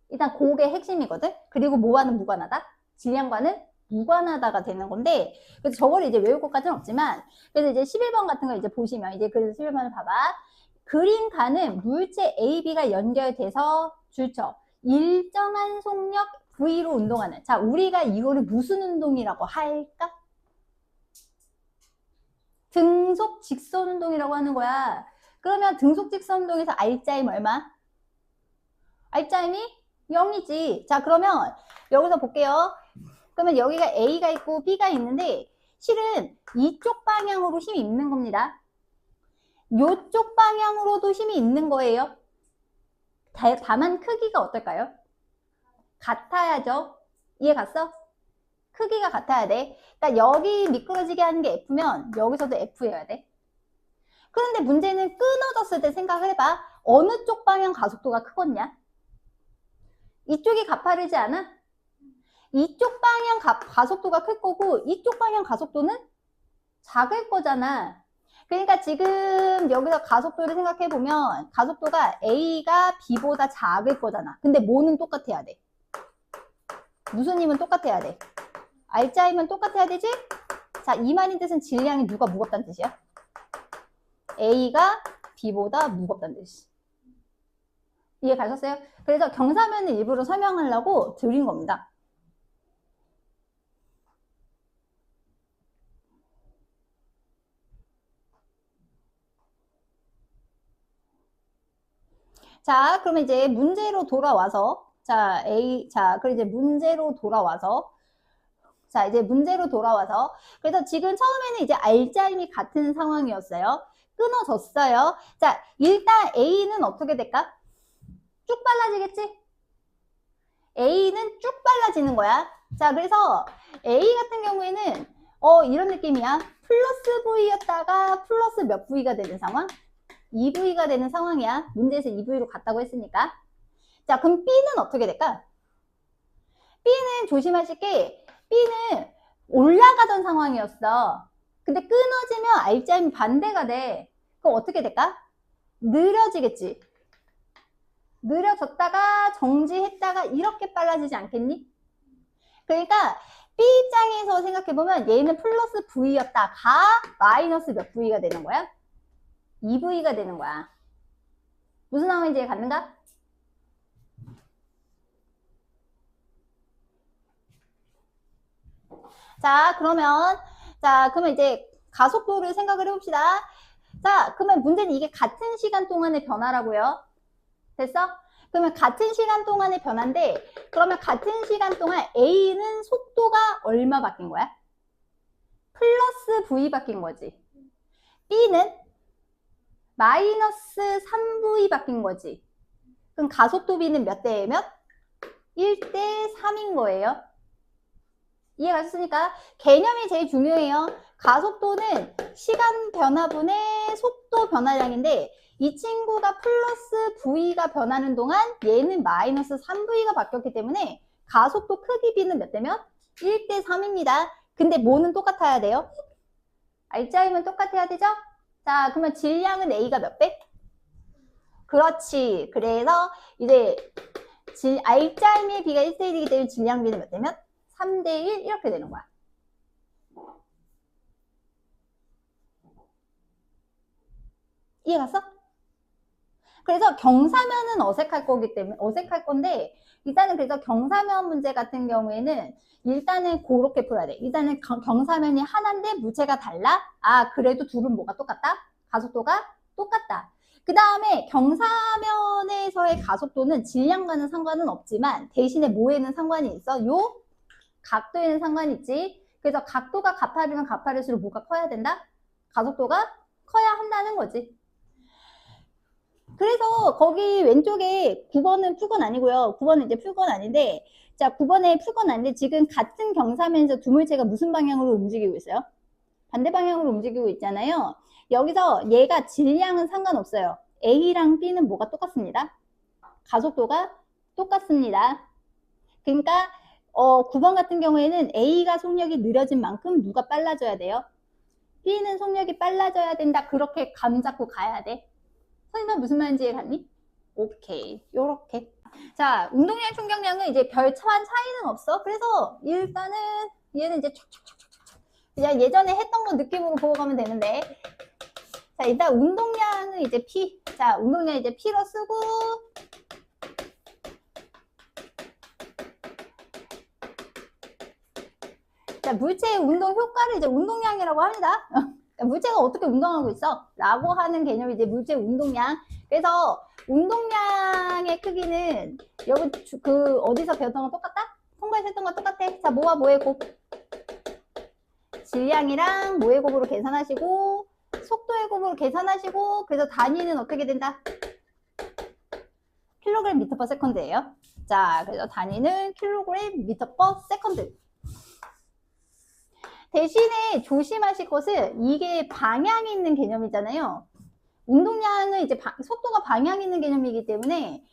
일단 그게 핵심이거든? 그리고 뭐와는 무관하다? 질량과는 무관하다가 되는 건데, 그래서 저거를 이제 외울 것까지는 없지만, 그래서 이제 11번 같은 거 이제 보시면, 이제 그래서 11번을 봐봐. 그림가는 물체 A, B가 연결돼서 줄쳐 일정한 속력 V로 운동하는. 자, 우리가 이거를 무슨 운동이라고 할까? 등속 직선 운동이라고 하는 거야. 그러면 등속 직선 운동에서 R자임 얼마? R자임이 0이지. 자, 그러면 여기서 볼게요. 그러면 여기가 A가 있고 B가 있는데 실은 이쪽 방향으로 힘이 있는 겁니다. 이쪽 방향으로도 힘이 있는 거예요. 다만 크기가 어떨까요? 같아야죠. 이해 갔어? 크기가 같아야 돼. 그러니까 여기 미끄러지게 하는 게 F면 여기서도 F여야 돼. 그런데 문제는 끊어졌을 때 생각을 해봐. 어느 쪽 방향 가속도가 크겠냐? 이쪽이 가파르지 않아? 이쪽 방향 가속도가 클 거고 이쪽 방향 가속도는 작을 거잖아. 그러니까 지금 여기서 가속도를 생각해 보면 가속도가 A가 B보다 작을 거잖아. 근데 뭐는 똑같아야 돼? 무슨 힘은 똑같아야 돼? R자임은 똑같아야 되지? 자, 이 말인 뜻은 질량이 누가 무겁다는 뜻이야? A가 B보다 무겁다는 뜻이. 이해 가셨어요? 그래서 경사면을 일부러 설명하려고 드린 겁니다. 자, 그러면 이제 문제로 돌아와서, 그럼 이제 문제로 돌아와서, 그래서 지금 처음에는 이제 R자임이 같은 상황이었어요. 끊어졌어요. 자, 일단 A는 어떻게 될까? 쭉 빨라지겠지? A는 쭉 빨라지는 거야. 자, 그래서 A 같은 경우에는, 이런 느낌이야. 플러스 V였다가 플러스 몇 V가 되는 상황? 2V가 되는 상황이야. 문제에서 2V로 갔다고 했으니까. 자, 그럼 B는 어떻게 될까? B는 조심하실 게 B는 올라가던 상황이었어. 근데 끊어지면 R자임이 반대가 돼. 그럼 어떻게 될까? 느려지겠지. 느려졌다가 정지했다가 이렇게 빨라지지 않겠니? 그러니까 B 입장에서 생각해보면 얘는 플러스 V였다가 마이너스 몇 V가 되는 거야? 2V가 되는 거야. 무슨 상황인지 이해 갔는가? 자, 그러면 이제 가속도를 생각을 해봅시다. 자, 그러면 문제는 이게 같은 시간 동안의 변화라고요. 됐어? 그러면 같은 시간 동안의 변화인데, 그러면 같은 시간 동안 A는 속도가 얼마 바뀐 거야? 플러스 V 바뀐 거지. B는 마이너스 3V 바뀐 거지. 그럼 가속도 B는 몇 대 몇? 1대 3인 거예요. 이해 가셨습니까? 개념이 제일 중요해요. 가속도는 시간 변화분의 속도 변화량인데 이 친구가 플러스 V가 변하는 동안 얘는 마이너스 3V가 바뀌었기 때문에 가속도 크기 B는 몇 대 몇? 1대 3입니다. 근데 뭐는 똑같아야 돼요? R자임은 똑같아야 되죠? 자, 그러면 질량은 A가 몇 배? 그렇지. 그래서 이제 R자임의 B가 1대 1이기 때문에 질량 B는 몇 대 몇? 3대 1 이렇게 되는 거야. 이해 갔어? 그래서 경사면은 어색할 건데 일단은 그래서 경사면 문제 같은 경우에는 일단은 그렇게 풀어야 돼. 일단은 경사면이 하나인데 물체가 달라? 아, 그래도 둘은 뭐가 똑같다? 가속도가 똑같다. 그 다음에 경사면에서의 가속도는 질량과는 상관은 없지만 대신에 뭐에는 상관이 있어? 요 각도에는 상관이 있지. 그래서 각도가 가파르면 가파를수록 뭐가 커야 된다? 가속도가 커야 한다는 거지. 그래서 거기 왼쪽에 9번은 풀건 아니고요. 9번은 이제 풀건 아닌데, 자, 9번에 풀건 아닌데 지금 같은 경사면에서 두 물체가 무슨 방향으로 움직이고 있어요? 반대 방향으로 움직이고 있잖아요. 여기서 얘가 질량은 상관없어요. A랑 B는 뭐가 똑같습니다. 가속도가 똑같습니다. 그러니까 9번 같은 경우에는 A가 속력이 느려진 만큼 누가 빨라져야 돼요? B는 속력이 빨라져야 된다. 그렇게 감 잡고 가야 돼. 선생님 무슨 말인지 갔니? 오케이. 요렇게. 자, 운동량 충격량은 이제 별차원 차이는 없어. 그래서 일단은 얘는 이제 촉촉촉촉촉 그냥 예전에 했던 거 느낌으로 보고 가면 되는데, 자, 일단 운동량은 이제 P. 자, 운동량 이제 P로 쓰고, 자, 물체의 운동 효과를 이제 운동량이라고 합니다. 물체가 어떻게 운동하고 있어? 라고 하는 개념이 이제 물체 운동량. 그래서 운동량의 크기는 여기 어디서 배웠던 거 똑같다? 통과에서 했던 거 똑같아. 자, 뭐와 뭐의 곱? 질량이랑 뭐의 곱으로 계산하시고, 속도의 곱으로 계산하시고, 그래서 단위는 어떻게 된다? 킬로그램 미터 퍼 세컨드예요. 자, 그래서 단위는 킬로그램 미터 퍼 세컨드. 대신에 조심하실 것은 이게 방향이 있는 개념이잖아요. 운동량은 이제 속도가 방향이 있는 개념이기 때문에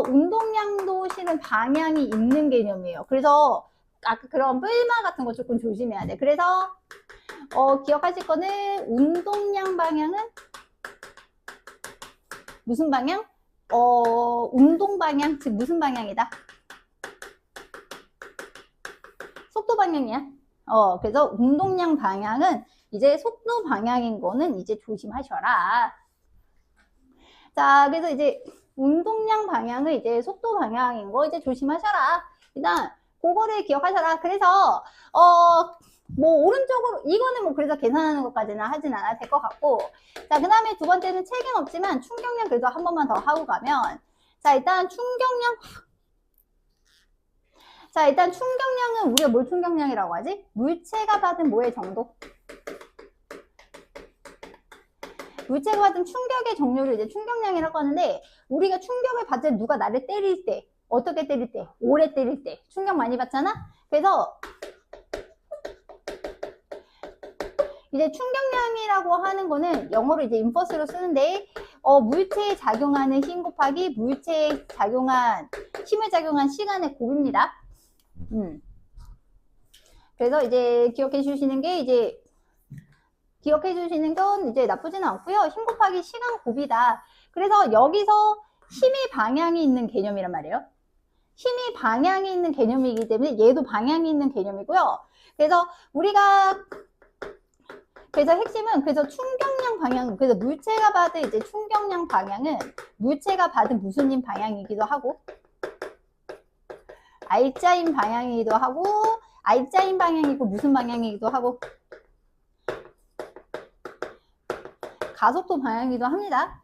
운동량도 실은 방향이 있는 개념이에요. 그래서 아까 그런 뿔마 같은 거 조금 조심해야 돼. 그래서 기억하실 거는 운동량 방향은 무슨 방향? 운동 방향, 즉 무슨 방향이다? 속도 방향이야. 그래서 운동량 방향은 이제 속도 방향인 거는 이제 조심하셔라. 자, 그래서 이제 운동량 방향은 이제 속도 방향인 거 이제 조심하셔라. 일단 그거를 기억하셔라. 그래서 뭐 오른쪽으로 이거는 뭐 그래서 계산하는 것까지는 하진 않아도 될 것 같고, 자, 그 다음에 두 번째는 책임 없지만 충격량 그래도 한 번만 더 하고 가면, 자, 일단 충격량. 자, 일단 충격량은 우리가 뭘 충격량이라고 하지? 물체가 받은 뭐의 정도? 물체가 받은 충격의 종류를 이제 충격량이라고 하는데, 우리가 충격을 받을 때 누가 나를 때릴 때, 어떻게 때릴 때? 오래 때릴 때. 충격 많이 받잖아? 그래서 이제 충격량이라고 하는 거는 영어로 이제 인버스로 쓰는데, 물체에 작용하는 힘 곱하기 물체에 작용한, 힘을 작용한 시간의 곱입니다. 그래서 이제 기억해 주시는 게 이제 기억해 주시는 건 이제 나쁘지는 않고요. 힘 곱하기 시간 곱이다. 그래서 여기서 힘이 방향이 있는 개념이란 말이에요. 힘이 방향이 있는 개념이기 때문에 얘도 방향이 있는 개념이고요. 그래서 우리가 그래서 핵심은 그래서 충격량 방향, 그래서 물체가 받은 이제 충격량 방향은 물체가 받은 무슨 힘 방향이기도 하고, R자인 방향이기도 하고, R자인 방향이고 무슨 방향이기도 하고, 가속도 방향이기도 합니다.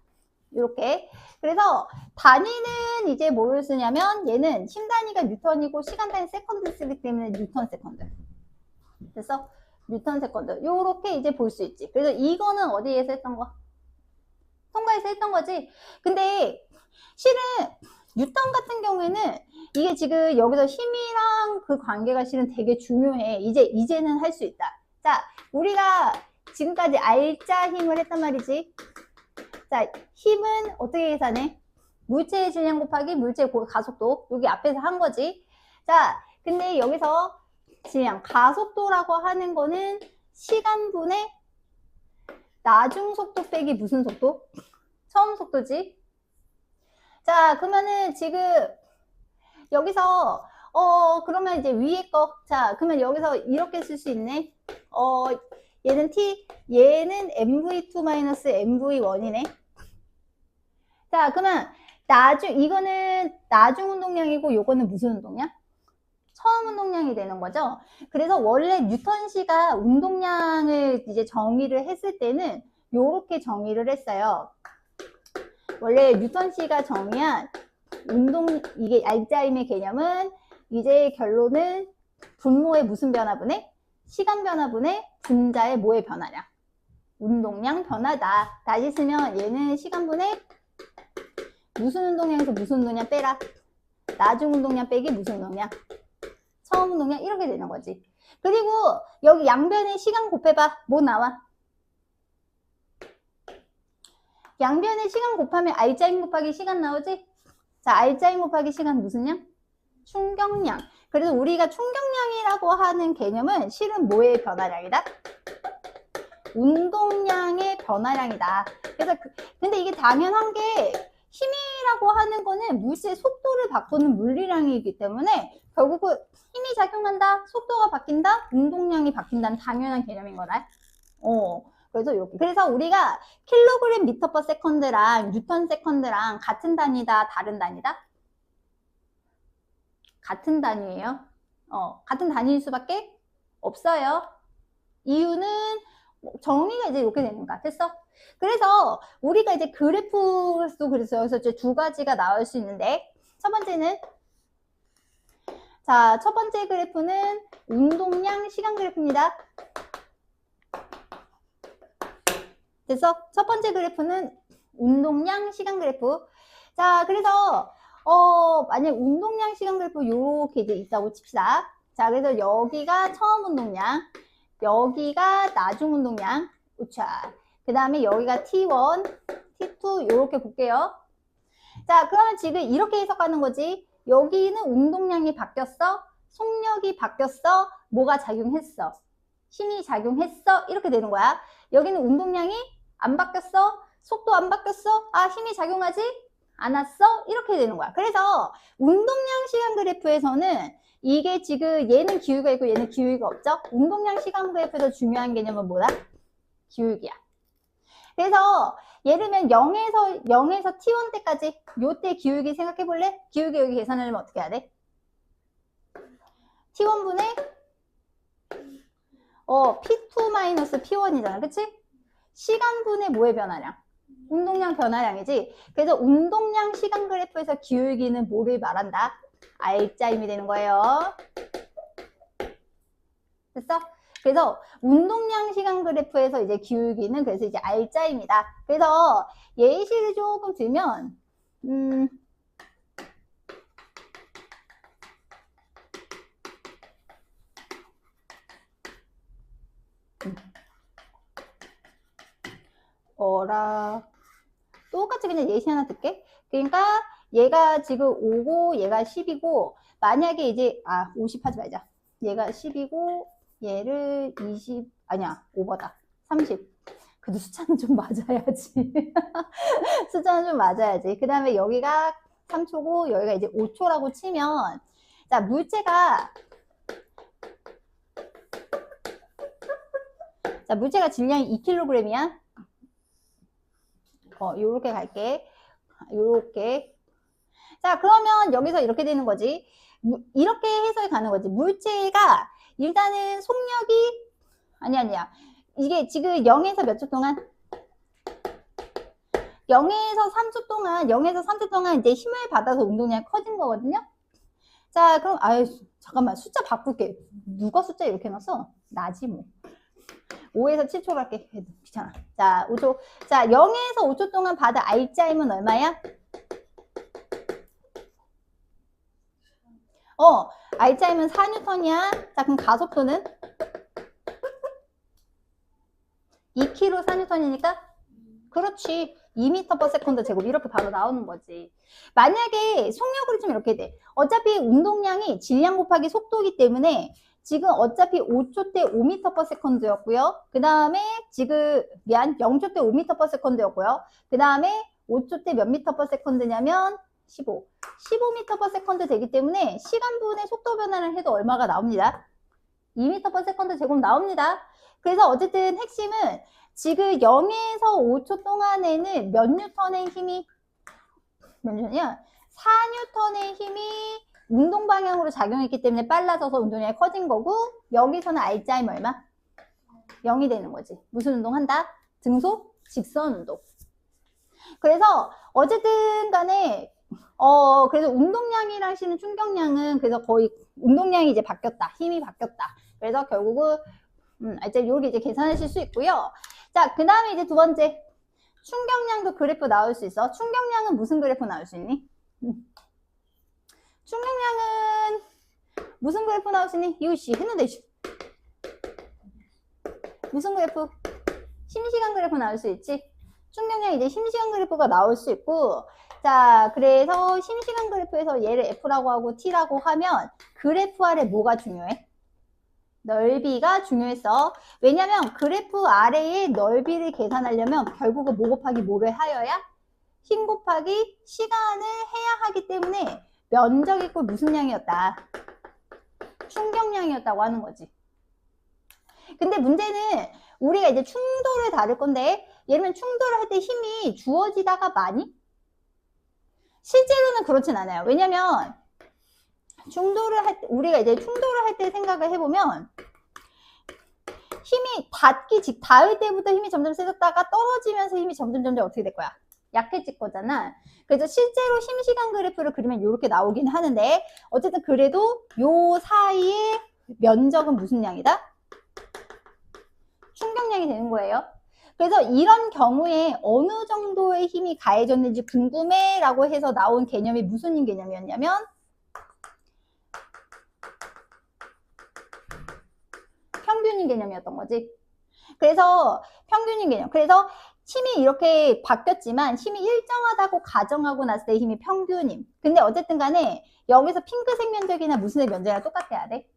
이렇게. 그래서 단위는 이제 뭐를 쓰냐면 얘는 힘 단위가 뉴턴이고 시간 단위 세컨드 쓰기 때문에 뉴턴 세컨드. 그래서 뉴턴 세컨드. 요렇게 이제 볼 수 있지. 그래서 이거는 어디에서 했던 거? 통과에서 했던 거지. 근데 실은 뉴턴 같은 경우에는 이게 지금 여기서 힘이랑 그 관계가 실은 되게 중요해. 이제는 할 수 있다. 자, 우리가 지금까지 R자 힘을 했단 말이지. 자, 힘은 어떻게 계산해? 물체의 질량 곱하기 물체의 가속도. 여기 앞에서 한 거지. 자, 근데 여기서 질량, 가속도라고 하는 거는 시간분의 나중 속도 빼기 무슨 속도? 처음 속도지. 자, 그러면은 지금 여기서 그러면 이제 위에 거. 자, 그러면 여기서 이렇게 쓸 수 있네. 얘는 T, 얘는 MV2-MV1이네. 자, 그러면 이거는 나중 운동량이고 요거는 무슨 운동량? 처음 운동량이 되는 거죠. 그래서 원래 뉴턴씨가 운동량을 이제 정의를 했을 때는 요렇게 정의를 했어요. 원래 뉴턴씨가 정의한 이게 R자임의 개념은 이제 결론은 분모의 무슨 변화분의? 시간 변화분의 분자의 뭐의 변화냐? 운동량 변화다. 다시 쓰면 얘는 시간분의 무슨 운동량에서 무슨 운동량 빼라. 나중 운동량 빼기 무슨 운동량? 처음 운동량 이렇게 되는 거지. 그리고 여기 양변에 시간 곱해봐. 뭐 나와? 양변에 시간 곱하면 R자인 곱하기 시간 나오지? 자, R자인 곱하기 시간 무슨 양? 충격량. 그래서 우리가 충격량이라고 하는 개념은 실은 뭐의 변화량이다? 운동량의 변화량이다. 그래서 근데 이게 당연한 게 힘이라고 하는 거는 물체의 속도를 바꾸는 물리량이기 때문에 결국은 힘이 작용한다, 속도가 바뀐다, 운동량이 바뀐다는 당연한 개념인 거다. 그래서 이렇게. 그래서 우리가 킬로그램 미터 퍼 세컨드랑 뉴턴 세컨드랑 같은 단위다, 다른 단위다? 같은 단위예요. 같은 단위일 수밖에 없어요. 이유는 정의가 이제 이렇게 되는 거야. 됐어? 그래서 우리가 이제 그래프도 그랬어요. 그래서 이제 두 가지가 나올 수 있는데 첫 번째는 자, 첫 번째 그래프는 운동량 시간 그래프입니다. 됐어? 첫 번째 그래프는 운동량 시간 그래프. 자, 그래서 만약 운동량 시간 그래프 요렇게 이제 있다고 칩시다. 자, 그래서 여기가 처음 운동량, 여기가 나중 운동량. 우차. 그 다음에 여기가 T1, T2 요렇게 볼게요. 자, 그러면 지금 이렇게 해석하는 거지. 여기는 운동량이 바뀌었어, 속력이 바뀌었어, 뭐가 작용했어, 힘이 작용했어, 이렇게 되는 거야. 여기는 운동량이 안 바뀌었어, 속도 안 바뀌었어, 아 힘이 작용하지 않았어, 이렇게 되는 거야. 그래서 운동량 시간 그래프에서는 이게 지금 얘는 기울기가 있고 얘는 기울기가 없죠. 운동량 시간 그래프에서 중요한 개념은 뭐다? 기울기야. 그래서 예를 들면 0에서 T1 때까지 요때 기울기 생각해 볼래? 기울기 여기 계산하려면 어떻게 해야 돼? T1분의 P2 P1이잖아. 그치? 시간분의 뭐의 변화량? 운동량 변화량이지. 그래서 운동량 시간 그래프에서 기울기는 뭐를 말한다? R자임이 되는 거예요. 됐어? 그래서 운동량 시간 그래프에서 이제 기울기는 그래서 이제 R자입니다. 그래서 예시를 조금 들면 똑같이 그냥 예시 하나 들게. 그러니까 얘가 지금 5고 얘가 10이고 만약에 이제 50 하지 말자. 얘가 10이고 얘를 20 아니야 5보다 30. 그래도 숫자는 좀 맞아야지. 숫자는 좀 맞아야지. 그 다음에 여기가 3초고 여기가 이제 5초라고 치면 자 물체가 질량이 2kg이야. 요렇게 갈게. 요렇게. 자, 그러면 여기서 이렇게 되는 거지. 이렇게 해석이 가는 거지. 물체가 일단은 속력이 아니야. 이게 지금 0에서 몇 초 동안? 0에서 3초 동안 이제 힘을 받아서 운동량이 커진 거거든요. 자, 그럼 잠깐만 숫자 바꿀게. 누가 숫자 이렇게 해놨어? 나지 뭐. 5에서 7초 갈게. 귀찮아. 자, 5초. 자, 0에서 5초 동안 받은 R자임은 얼마야? R자임은 4N이야. 자, 그럼 가속도는? 2kg 4N이니까? 그렇지. 2m/s 제곱 이렇게 바로 나오는 거지. 만약에 속력으로 좀 이렇게 돼. 어차피 운동량이 질량 곱하기 속도이기 때문에 지금 어차피 5초 때 5m/s였고요. 그 다음에 지금 0초 때 5m/s였고요. 그 다음에 5초 때 몇 m/s냐면 15m/s 되기 때문에 시간분의 속도 변화를 해도 얼마가 나옵니다. 2m/s 제곱 나옵니다. 그래서 어쨌든 핵심은 지금 0에서 5초 동안에는 몇 뉴턴의 힘이 몇 뉴턴이야? 4뉴턴의 힘이 운동 방향으로 작용했기 때문에 빨라져서 운동량이 커진 거고 여기서는 R자임 얼마? 0이 되는 거지. 무슨 운동 한다? 등속 직선 운동. 그래서 어쨌든 간에 그래서 운동량이랑 실은 충격량은 그래서 거의 운동량이 이제 바뀌었다. 힘이 바뀌었다. 그래서 결국은 이제 이렇게 이제 계산하실 수 있고요. 자, 그 다음에 이제 두 번째 충격량도 그래프 나올 수 있어. 충격량은 무슨 그래프 나올 수 있니? 충격량은 무슨 그래프 나올 수 있니? 이거 씨 했는데 무슨 그래프? 심시간 그래프 나올 수 있지. 충격량 이제 심시간 그래프가 나올 수 있고, 자, 그래서 심시간 그래프에서 얘를 F라고 하고 T라고 하면 그래프 아래 뭐가 중요해? 넓이가 중요했어. 왜냐면 그래프 아래의 넓이를 계산하려면 결국은 뭐 곱하기 뭐를 하여야? 힘 곱하기 시간을 해야 하기 때문에 면적 이꼴 무슨 양이었다? 충격량이었다고 하는 거지. 근데 문제는 우리가 이제 충돌을 다룰 건데, 예를 들면 충돌을 할 때 힘이 주어지다가 많이? 실제로는 그렇진 않아요. 왜냐면 충돌을 할 때, 우리가 이제 충돌을 할 때 생각을 해보면 힘이 닿을 때부터 힘이 점점 세졌다가 떨어지면서 힘이 점점 어떻게 될 거야? 약해질 거잖아. 그래서 실제로 심시간 그래프를 그리면 이렇게 나오긴 하는데, 어쨌든 그래도 요 사이의 면적은 무슨 양이다? 충격량이 되는 거예요. 그래서 이런 경우에 어느 정도의 힘이 가해졌는지 궁금해 라고 해서 나온 개념이 무슨 개념이었냐면 평균인 개념이었던 거지. 그래서 평균인 개념. 그래서 힘이 이렇게 바뀌었지만 힘이 일정하다고 가정하고 났을 때 힘이 평균임. 근데 어쨌든 간에 여기서 핑크색 면적이나 무슨 색 면적이나 똑같아야 돼.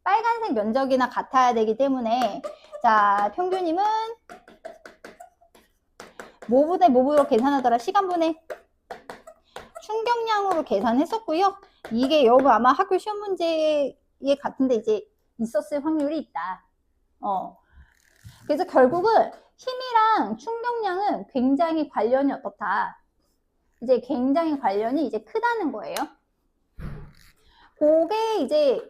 빨간색 면적이나 같아야 되기 때문에, 자, 평균임은 뭐분의 뭐로 계산하더라? 시간분의 충격량으로 계산했었고요. 이게 여러분 아마 학교 시험 문제에 같은데 이제 있었을 확률이 있다. 그래서 결국은 힘이랑 충격량은 굉장히 관련이 어떻다? 이제 굉장히 관련이 이제 크다는 거예요. 그게 이제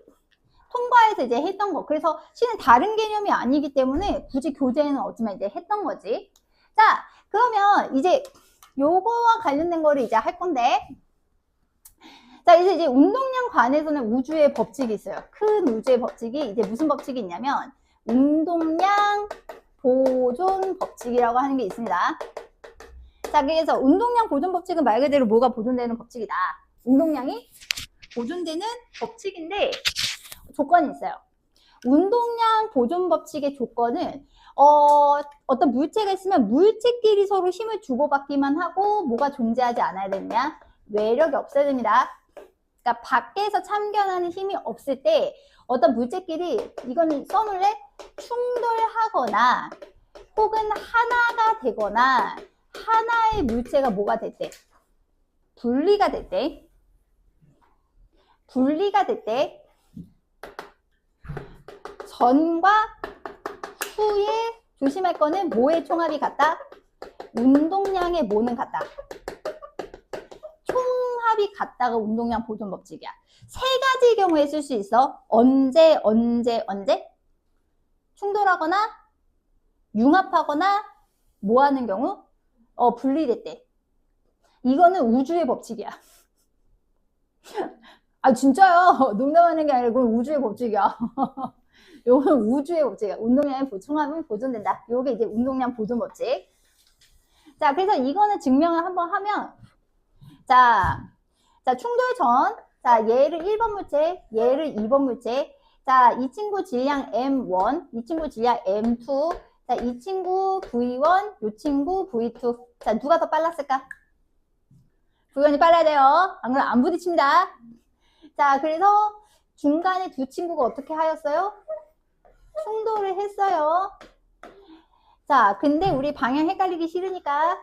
통과해서 이제 했던 거. 그래서 실은 다른 개념이 아니기 때문에 굳이 교재에는 없지만 이제 했던 거지. 자, 그러면 이제 요거와 관련된 거를 이제 할 건데, 자, 이제 운동량 관해서는 우주의 법칙이 있어요. 큰 우주의 법칙이 이제 무슨 법칙이 있냐면 운동량 보존 법칙이라고 하는 게 있습니다. 자, 그래서 운동량 보존 법칙은 말 그대로 뭐가 보존되는 법칙이다. 운동량이 보존되는 법칙인데 조건이 있어요. 운동량 보존 법칙의 조건은 어떤 물체가 있으면 물체끼리 서로 힘을 주고받기만 하고 뭐가 존재하지 않아야 되느냐? 외력이 없어야 됩니다. 그러니까 밖에서 참견하는 힘이 없을 때 어떤 물체끼리, 이거는 써놓을래? 충돌하거나 혹은 하나가 되거나 하나의 물체가 뭐가 될 때? 분리가 될 때 전과 후에 조심할 거는 뭐의 총합이 같다? 운동량의 뭐는 같다? 총합이 같다가 운동량 보존 법칙이야. 세 가지 경우에 쓸 수 있어. 언제? 충돌하거나 융합하거나 뭐 하는 경우? 분리될 때. 이거는 우주의 법칙이야. 아, 진짜요? 농담하는 게 아니고 우주의 법칙이야. 요건 우주의 법칙이야. 운동량의 총합은 보존된다. 요게 이제 운동량 보존 법칙. 자, 그래서 이거는 증명을 한번 하면, 자, 충돌 전, 자, 얘를 1번 물체, 얘를 2번 물체, 자, 이 친구 질량 M1, 이 친구 질량 M2, 자, 이 친구 V1, 이 친구 V2. 자, 누가 더 빨랐을까? V1이 빨라야 돼요. 안 그러면 안 부딪힙니다. 자, 그래서 중간에 두 친구가 어떻게 하였어요? 충돌을 했어요. 자, 근데 우리 방향 헷갈리기 싫으니까,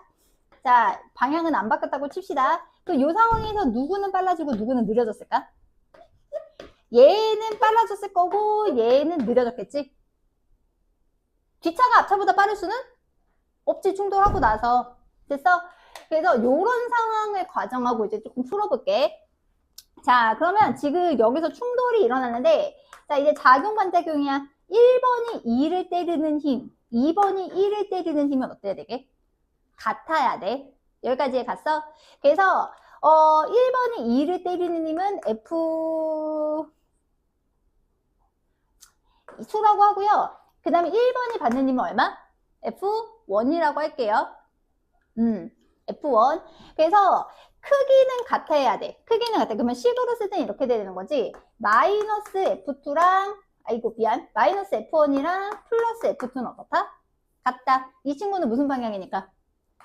자, 방향은 안 바뀌었다고 칩시다. 그 요 상황에서 누구는 빨라지고 누구는 느려졌을까? 얘는 빨라졌을 거고 얘는 느려졌겠지? 뒷차가 앞차보다 빠를 수는 없지. 충돌하고 나서. 됐어? 그래서 요런 상황을 과정하고 이제 조금 풀어볼게. 자, 그러면 지금 여기서 충돌이 일어났는데, 자, 이제 작용 반작용이야. 1번이 2를 때리는 힘, 2번이 1을 때리는 힘은 어때야 되게? 같아야 돼. 여기까지 갔어? 그래서 1번이 2를 때리는 힘은 F2라고 하고요. 그 다음에 1번이 받는 힘은 얼마? F1이라고 할게요. F1. 그래서 크기는 같아야 돼. 크기는 같아. 그러면 식으로 쓸 때는 이렇게 되는 거지. 마이너스 F2랑 아이고 미안. 마이너스 F1이랑 플러스 F2는 어떻다? 같다. 이 친구는 무슨 방향이니까?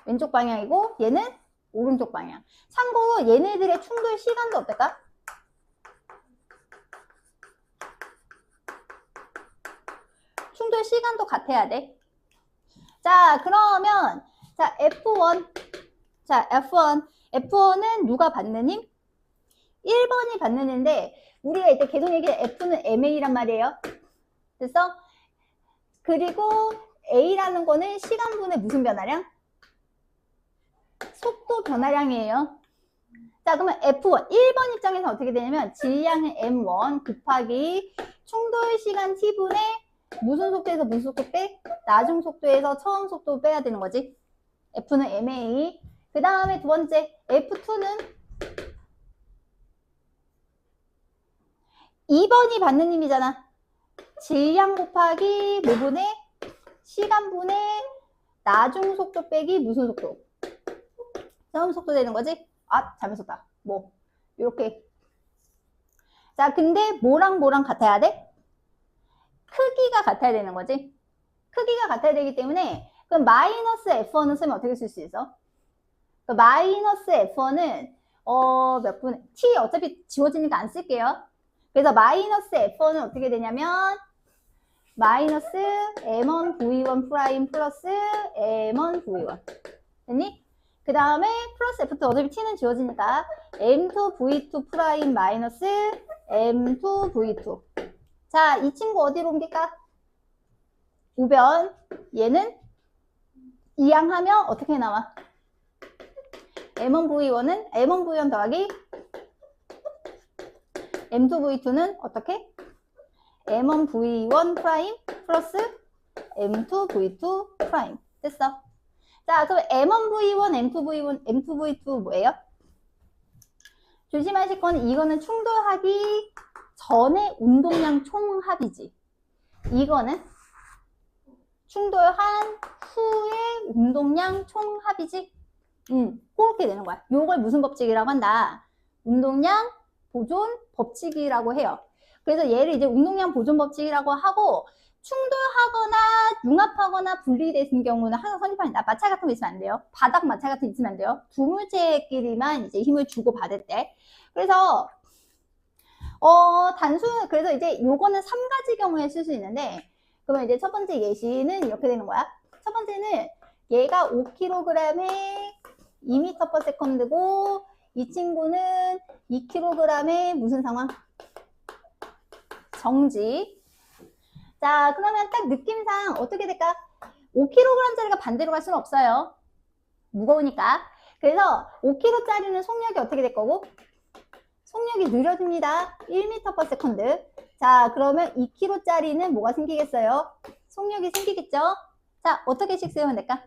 왼쪽 방향이고 얘는 오른쪽 방향. 참고로 얘네들의 충돌 시간도 어떨까? 충돌 시간도 같아야 돼. 자, 그러면 자, F1. 자, F1은 누가 받는 힘? 1번이 받는 힘인데 우리가 이때 계속 얘기해 F는 MA란 말이에요. 됐어? 그리고 A라는 거는 시간분의 무슨 변화량? 속도 변화량이에요. 자, 그러면 F1, 1번 입장에서 어떻게 되냐면 질량은 M1 곱하기 충돌 시간 T분의 무슨 속도에서 무슨 속도 빼? 나중 속도에서 처음 속도 빼야 되는 거지. F는 MA. 그 다음에 두 번째 F2는 2번이 받는 힘이잖아. 질량 곱하기 뭐분의 시간분의 나중 속도 빼기 무슨 속도? 처음 속도 되는 거지? 아, 잘못 썼다. 뭐 이렇게. 자, 근데 뭐랑 뭐랑 같아야 돼? 크기가 같아야 되는 거지. 크기가 같아야 되기 때문에 그럼 마이너스 F1은 쓰면 어떻게 쓸 수 있어? 그 마이너스 F1은 몇 분? T 어차피 지워지니까 안 쓸게요. 그래서 마이너스 F1은 어떻게 되냐면 마이너스 M1 V1 프라임 플러스 M1 V1 됐니? 그 다음에 플러스 F2 어차피 T는 지워지니까 M2 V2 프라임 마이너스 M2 V2. 자, 이 친구 어디로 옮길까? 우변. 얘는 이항하면 어떻게 나와? M1 V1은 M1 V1 더하기 M2 V2는 어떻게? M1 V1 프라임 플러스 M2 V2 프라임. 됐어. 자, 그럼 M1 V1, M2 V1, M2 V2 뭐예요? 조심하실 건 이거는 충돌하기 전에 운동량 총합이지. 이거는 충돌한 후에 운동량 총합이지. 그렇게 되는 거야. 요걸 무슨 법칙이라고 한다? 운동량 보존 법칙이라고 해요. 그래서 얘를 이제 운동량 보존 법칙이라고 하고 충돌하거나 융합하거나 분리되는 경우는 항상 선입판이다. 마찰 같은 거 있으면 안 돼요. 바닥 마찰 같은 거 있으면 안 돼요. 두 물체끼리만 이제 힘을 주고 받을 때. 그래서 그래서 이제 요거는 3가지 경우에 쓸 수 있는데 그러면 이제 첫 번째 예시는 이렇게 되는 거야. 첫 번째는 얘가 5kg에 2m/s고 이 친구는 2kg에 무슨 상황? 정지. 자, 그러면 딱 느낌상 어떻게 될까? 5kg짜리가 반대로 갈 수는 없어요. 무거우니까. 그래서 5kg짜리는 속력이 어떻게 될 거고? 속력이 느려집니다. 1m/s. 자, 그러면 2kg짜리는 뭐가 생기겠어요? 속력이 생기겠죠? 자, 어떻게씩 쓰면 될까?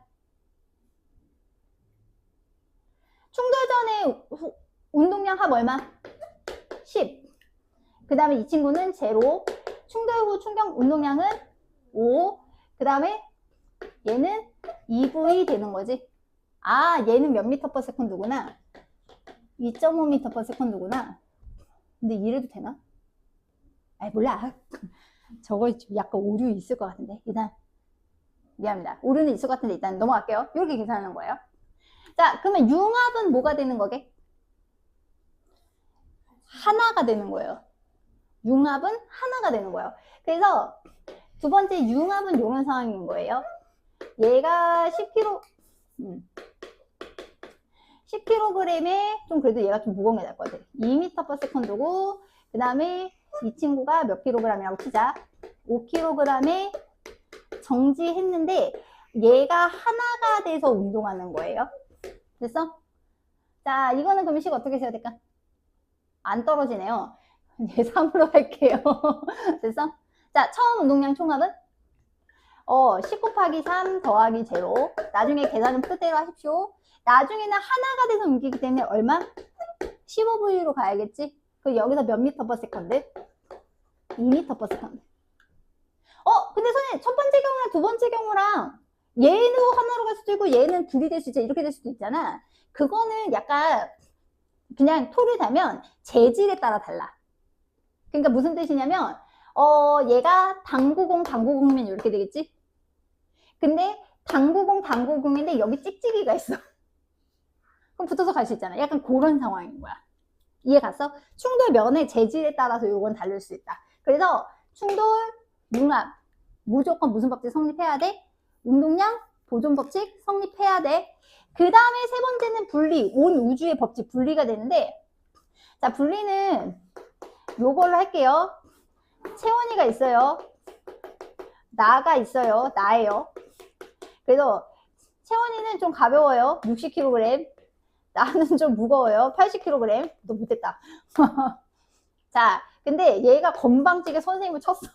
충돌 전에 운동량 합 얼마? 10. 그 다음에 이 친구는 0. 충돌 후 충격 운동량은 5. 그 다음에 얘는 2V 되는 거지. 아, 얘는 몇 m/s구나? 2.5m/s구나. 근데 이래도 되나? 아이, 몰라. 저거 약간 오류 있을 것 같은데. 일단, 미안합니다. 오류는 있을 것 같은데 일단 넘어갈게요. 이렇게 계산하는 거예요. 자, 그러면 융합은 뭐가 되는 거게? 하나가 되는 거예요. 융합은 하나가 되는 거예요. 그래서 두 번째 융합은 이런 상황인 거예요. 얘가 10kg에 좀 그래도 얘가 좀 무거운 게 나을 것 같아. 2m/s고 그 다음에 이 친구가 몇 kg이라고 치자. 5kg에 정지했는데 얘가 하나가 돼서 운동하는 거예요. 됐어? 자, 이거는 그럼 식 어떻게 써야 될까? 안 떨어지네요. 네, 3으로 할게요. 됐어? 자, 처음 운동량 총합은 10 곱하기 3 더하기 0. 나중에 계산은 그대로 하십시오. 나중에는 하나가 돼서 옮기기 때문에 얼마? 15V로 가야겠지? 그 여기서 몇 m/s? 2m/s. 근데 선생님, 첫 번째 경우랑 두 번째 경우랑 얘는 하나로 갈 수도 있고 얘는 둘이 될 수 있잖아. 이렇게 될 수도 있잖아. 그거는 약간 그냥 토를 달면 재질에 따라 달라. 그러니까 무슨 뜻이냐면 얘가 당구공이면 이렇게 되겠지? 근데 당구공인데 여기 찍찍이가 있어. 그럼 붙어서 갈 수 있잖아. 약간 그런 상황인 거야. 이해 갔어? 충돌 면의 재질에 따라서 이건 다를 수 있다. 그래서 충돌, 융합, 무조건 무슨 법칙 성립해야 돼? 운동량, 보존 법칙 성립해야 돼. 그 다음에 세 번째는 분리, 온 우주의 법칙 분리가 되는데, 자, 분리는 요걸로 할게요. 채원이가 있어요. 나가 있어요. 나예요. 그래서 채원이는 좀 가벼워요. 60kg. 나는 좀 무거워요. 80kg. 너 못했다. 자, 근데 얘가 건방지게 선생님을 쳤어.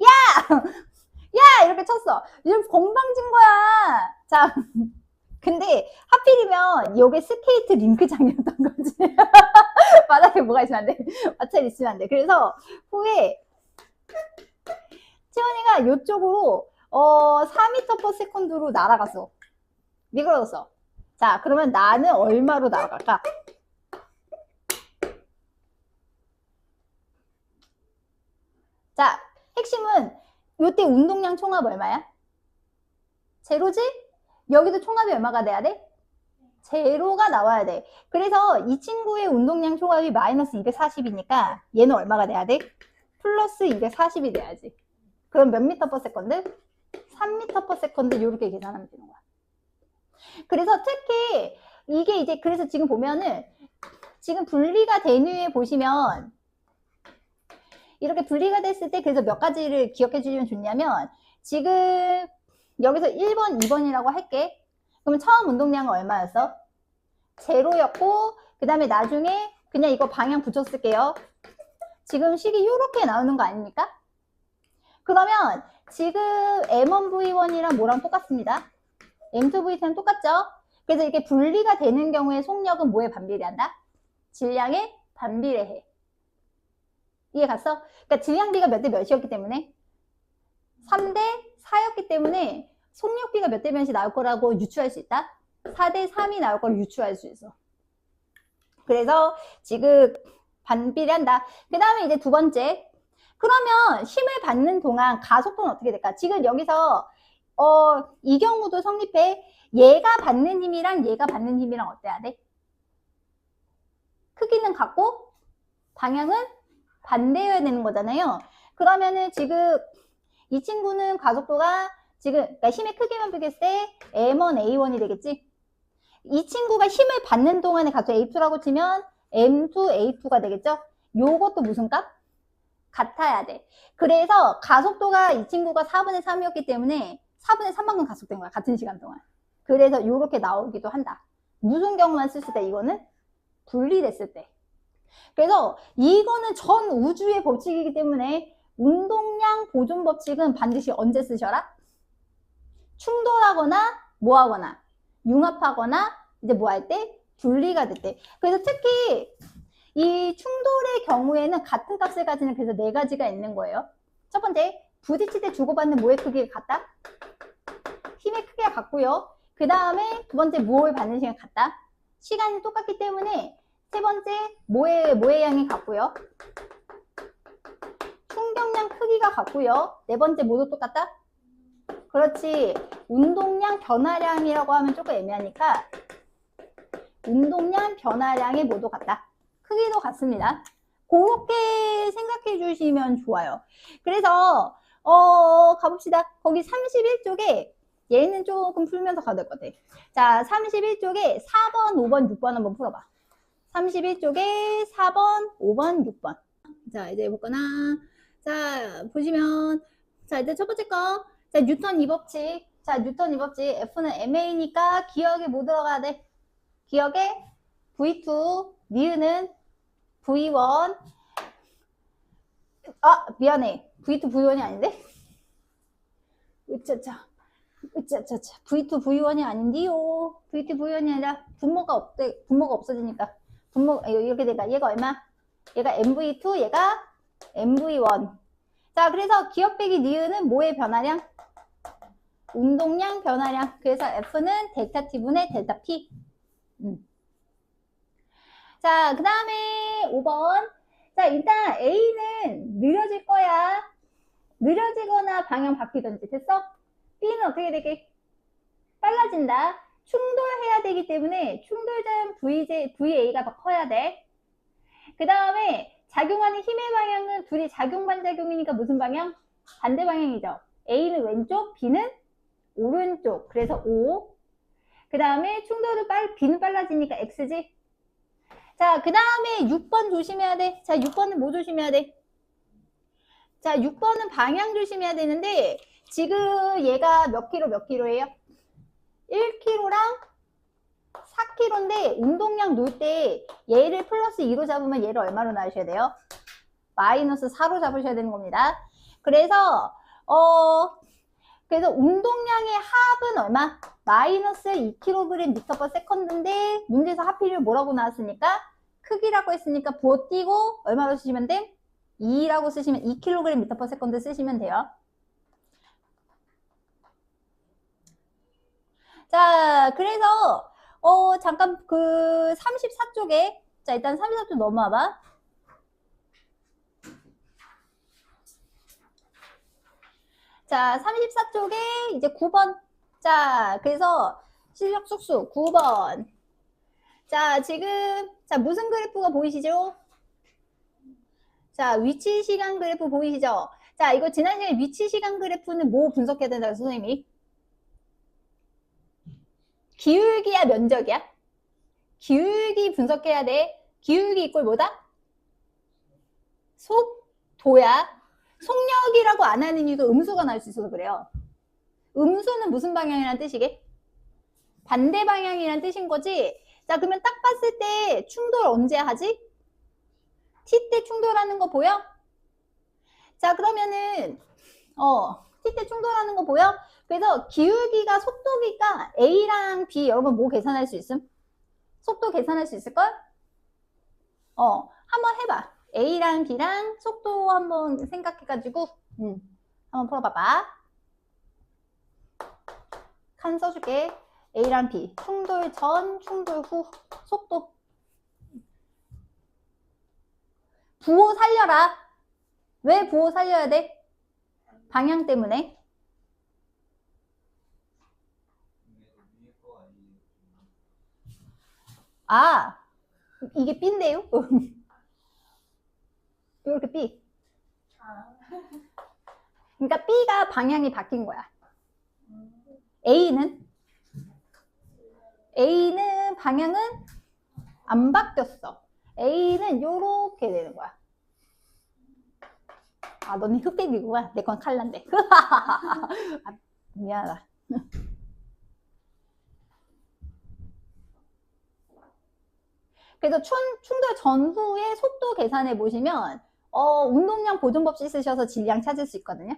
야! 야! 이렇게 쳤어. 이렇게 건방진 거야. 자, 근데 하필이면 이게 스케이트 링크장이었던 거지. 바닥에 뭐가 있으면 안 돼. 마찰 있으면 안 돼. 그래서 후에 채원이가 이쪽으로 4m/s로 날아갔어. 미끄러졌어. 자, 그러면 나는 얼마로 날아갈까? 자, 핵심은 이때 운동량 총합 얼마야? 제로지? 여기도 총합이 얼마가 돼야 돼? 제로가 나와야 돼. 그래서 이 친구의 운동량 총합이 마이너스 240이니까 얘는 얼마가 돼야 돼? 플러스 240이 돼야지. 그럼 몇 미터 퍼 세컨드? 3미터 퍼 세컨드 이렇게 계산하면 되는 거야. 그래서 특히 이게 이제 그래서 지금 보면은 지금 분리가 된 후에 보시면 이렇게 분리가 됐을 때 그래서 몇 가지를 기억해 주시면 좋냐면 지금 여기서 1번, 2번이라고 할게. 그러면 처음 운동량은 얼마였어? 제로였고 그 다음에 나중에 그냥 이거 방향 붙였을게요. 지금 식이 이렇게 나오는 거 아닙니까? 그러면 지금 M1V1이랑 뭐랑 똑같습니다. M2V2랑 똑같죠? 그래서 이렇게 분리가 되는 경우에 속력은 뭐에 반비례한다? 질량에 반비례해. 이해 갔어? 그러니까 질량비가 몇 대 몇이었기 때문에 3대 4였기 때문에 속력비가 몇 대 몇이 나올 거라고 유추할 수 있다? 4대 3이 나올 걸 유추할 수 있어. 그래서 지금 반비례한다. 그 다음에 이제 두 번째. 그러면 힘을 받는 동안 가속도는 어떻게 될까? 지금 여기서 이 경우도 성립해. 얘가 받는 힘이랑 얘가 받는 힘이랑 어때야 돼? 크기는 같고 방향은 반대여야 되는 거잖아요. 그러면은 지금 이 친구는 가속도가 지금 그러니까 힘의 크기만 비교했을 때 M1, A1이 되겠지? 이 친구가 힘을 받는 동안에 가속 A2라고 치면 M2, A2가 되겠죠? 요것도 무슨 값? 같아야 돼. 그래서 가속도가 이 친구가 4분의 3이었기 때문에 4분의 3만큼 가속된 거야. 같은 시간 동안. 그래서 이렇게 나오기도 한다. 무슨 경우만 쓸 때 이거는? 분리됐을 때. 그래서 이거는 전 우주의 법칙이기 때문에 운동량 보존 법칙은 반드시 언제 쓰셔라? 충돌하거나 뭐하거나 융합하거나 이제 뭐 할 때? 분리가 될 때. 그래서 특히 이 충돌의 경우에는 같은 값을 가지는 그래서 네 가지가 있는 거예요. 첫 번째, 부딪힐 때 주고받는 모의 크기가 같다? 힘의 크기가 같고요. 그 다음에 두 번째, 모를 받는 시간이 같다? 시간이 똑같기 때문에 세 번째, 모의 양이 같고요. 충격량 크기가 같고요. 네 번째, 모두 똑같다? 그렇지. 운동량 변화량이라고 하면 조금 애매하니까 운동량 변화량이 모두 같다. 크기도 같습니다. 그렇게 생각해 주시면 좋아요. 그래서 가봅시다. 거기 31쪽에 얘는 조금 풀면서 가야 될 것 같아. 자, 31쪽에 4번, 5번, 6번 한번 풀어봐. 31쪽에 4번, 5번, 6번. 자, 이제 해볼거나. 자, 보시면 자, 이제 첫 번째 거. 자, 뉴턴 2법칙. 자, 뉴턴 2법칙. F는 MA니까 기억에 뭐 들어가야 돼? 기억에 V2, 니은은 V1. 아, 미안해. V2, V1이 아닌데? 으짜짜. V2, V1이 아닌데요. V2, V1이 아니라 분모가 없대. 분모가 없어지니까. 이렇게 되니까 얘가 얼마? 얘가 MV2, 얘가 MV1. 자, 그래서 기억 빼기 니은은 뭐의 변화량? 운동량 변화량. 그래서 F는 델타 T분의 델타 P. 자, 그 다음에 5번. 자, 일단 A는 느려질 거야. 느려지거나 방향 바뀌든지. 됐어? B는 어떻게 되게? 빨라진다. 충돌해야 되기 때문에 충돌점 VA가 더 커야 돼. 그 다음에 작용하는 힘의 방향은 둘이 작용 반작용이니까 무슨 방향? 반대 방향이죠. A는 왼쪽, B는 오른쪽. 그래서 O. 그 다음에 B는 빨라지니까 X지. 자, 그 다음에 6번 조심해야 돼. 자, 6번은 뭐 조심해야 돼? 자, 6번은 방향 조심해야 되는데 지금 얘가 몇 킬로예요? 1kg랑 4kg인데 운동량 놓을 때 얘를 플러스 2로 잡으면 얘를 얼마로 나누셔야 돼요? 마이너스 4로 잡으셔야 되는 겁니다. 그래서 운동량의 합은 얼마? 마이너스 2kg/s/인데 문제에서 하필이면 뭐라고 나왔으니까 크기라고 했으니까 부호 띄고 얼마로 쓰시면 돼? 2라고 쓰시면 2kg/s 쓰시면 돼요. 자, 그래서 잠깐 그 34쪽에 자, 일단 34쪽 넘어와봐. 자, 34쪽에 이제 9번. 자, 그래서 실력 숙수 9번. 자, 지금 자, 무슨 그래프가 보이시죠? 자, 위치 시간 그래프 보이시죠? 자, 이거 지난 시간에 위치 시간 그래프는 뭐 분석해야 된다고 선생님이? 기울기야 면적이야? 기울기 분석해야 돼. 기울기 이꼴 뭐다? 속도야. 속력이라고 안 하는 이유가 음수가 나올 수 있어서 그래요. 음수는 무슨 방향이라는 뜻이게? 반대 방향이라는 뜻인 거지. 자, 그러면 딱 봤을 때 충돌 언제 하지? t 때 충돌하는 거 보여? 자, 그러면은 t 때 충돌하는 거 보여? 그래서 기울기가 속도니까 A랑 B 여러분 뭐 계산할 수 있음? 속도 계산할 수 있을걸? 한번 해봐. A랑 B랑 속도 한번 생각해가지고 한번 풀어봐봐. 칸 써줄게. A랑 B 충돌 전, 충돌 후 속도. 부호 살려라. 왜 부호 살려야 돼? 방향 때문에. 아, 이게 B인데요? 이렇게 B. 그러니까 B가 방향이 바뀐 거야. A는 방향은 안 바뀌었어. A는 요렇게 되는 거야. 아, 너네 흑백이구나. 내 건 칼라인데. 아, 미안하다. 그래서 충돌 전후의 속도 계산해 보시면 운동량 보존법칙 쓰셔서 질량 찾을 수 있거든요.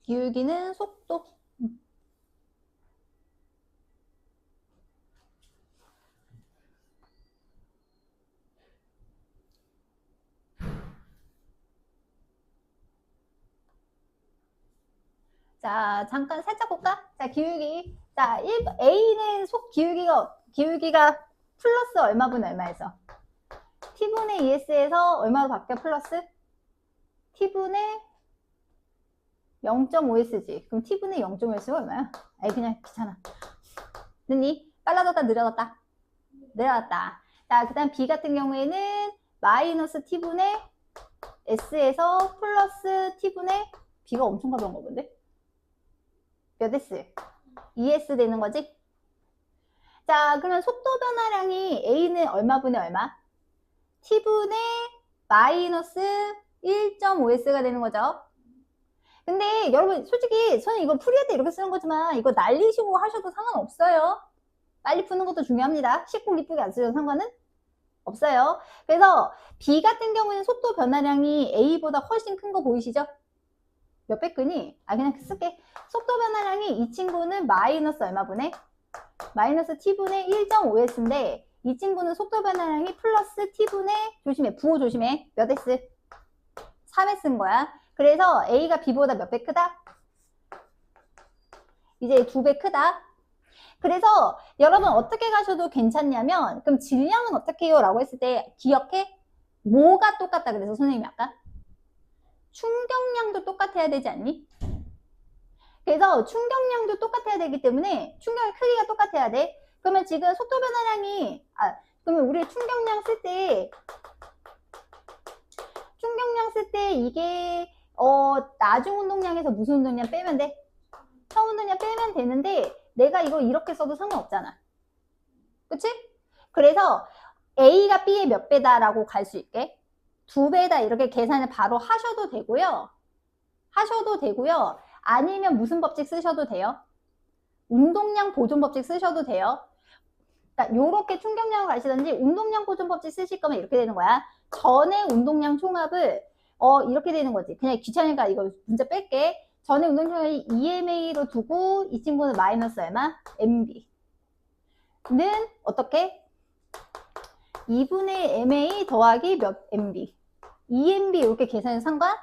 기울기는 속도. 자, 잠깐 살짝 볼까? 자, 기울기. 자, A는 기울기가 플러스 얼마분 얼마에서? T분의 2S에서 얼마로 바뀌어? 플러스? T분의 0.5S지. 그럼 T분의 0.5S가 얼마야? 아이, 그냥 귀찮아. 됐니? 빨라졌다, 느려졌다? 느려졌다. 자, 그 다음 B 같은 경우에는 마이너스 t분의 s에서 플러스 t분의 B가 엄청 가벼운 거 본데? 몇 s? 2s 되는 거지? 자, 그러면 속도 변화량이 A는 얼마분의 얼마? t분의 마이너스 1.5s가 되는 거죠. 근데 여러분 솔직히 저는 이거 풀이할 때 이렇게 쓰는 거지만 이거 날리시고 하셔도 상관없어요. 빨리 푸는 것도 중요합니다. 쉽고 이쁘게 안 쓰셔도 상관은 없어요. 그래서 B 같은 경우에는 속도 변화량이 A보다 훨씬 큰 거 보이시죠? 몇 배 끄니? 아, 그냥 쓸게. 속도 변화량이 이 친구는 마이너스 얼마분의? 마이너스 t분의 1.5s인데 이 친구는 속도 변화량이 플러스 t분의, 조심해, 부호 조심해. 몇 s? 3s인 거야. 그래서 A가 B보다 몇 배 크다? 이제 2배 크다. 그래서 여러분 어떻게 가셔도 괜찮냐면, 그럼 질량은 어떻게 해요? 라고 했을 때 기억해? 뭐가 똑같다 그래서 선생님이 아까? 충격량도 똑같아야 되지 않니? 그래서 충격량도 똑같아야 되기 때문에 충격의 크기가 똑같아야 돼. 그러면 지금 속도 변화량이, 그러면 우리 충격량 쓸 때 이게 나중 운동량에서 무슨 운동량 빼면 돼? 처음 운동량 빼면 되는데 내가 이거 이렇게 써도 상관없잖아. 그치? 그래서 A가 B의 몇 배다라고 갈 수 있게 2배다 이렇게 계산을 바로 하셔도 되고요. 아니면 무슨 법칙 쓰셔도 돼요? 운동량 보존 법칙 쓰셔도 돼요. 그러니까 요렇게 충격량을 가시든지 운동량 보존 법칙 쓰실 거면 이렇게 되는 거야. 전의 운동량 총합을 이렇게 되는 거지. 그냥 귀찮으니까 이거 문자 뺄게. 전의 운동량을 EMA로 두고 이 친구는 마이너스 얼마? MB는 어떻게? 2분의 MA 더하기 몇 MB? 2MB 이렇게 계산해 상관?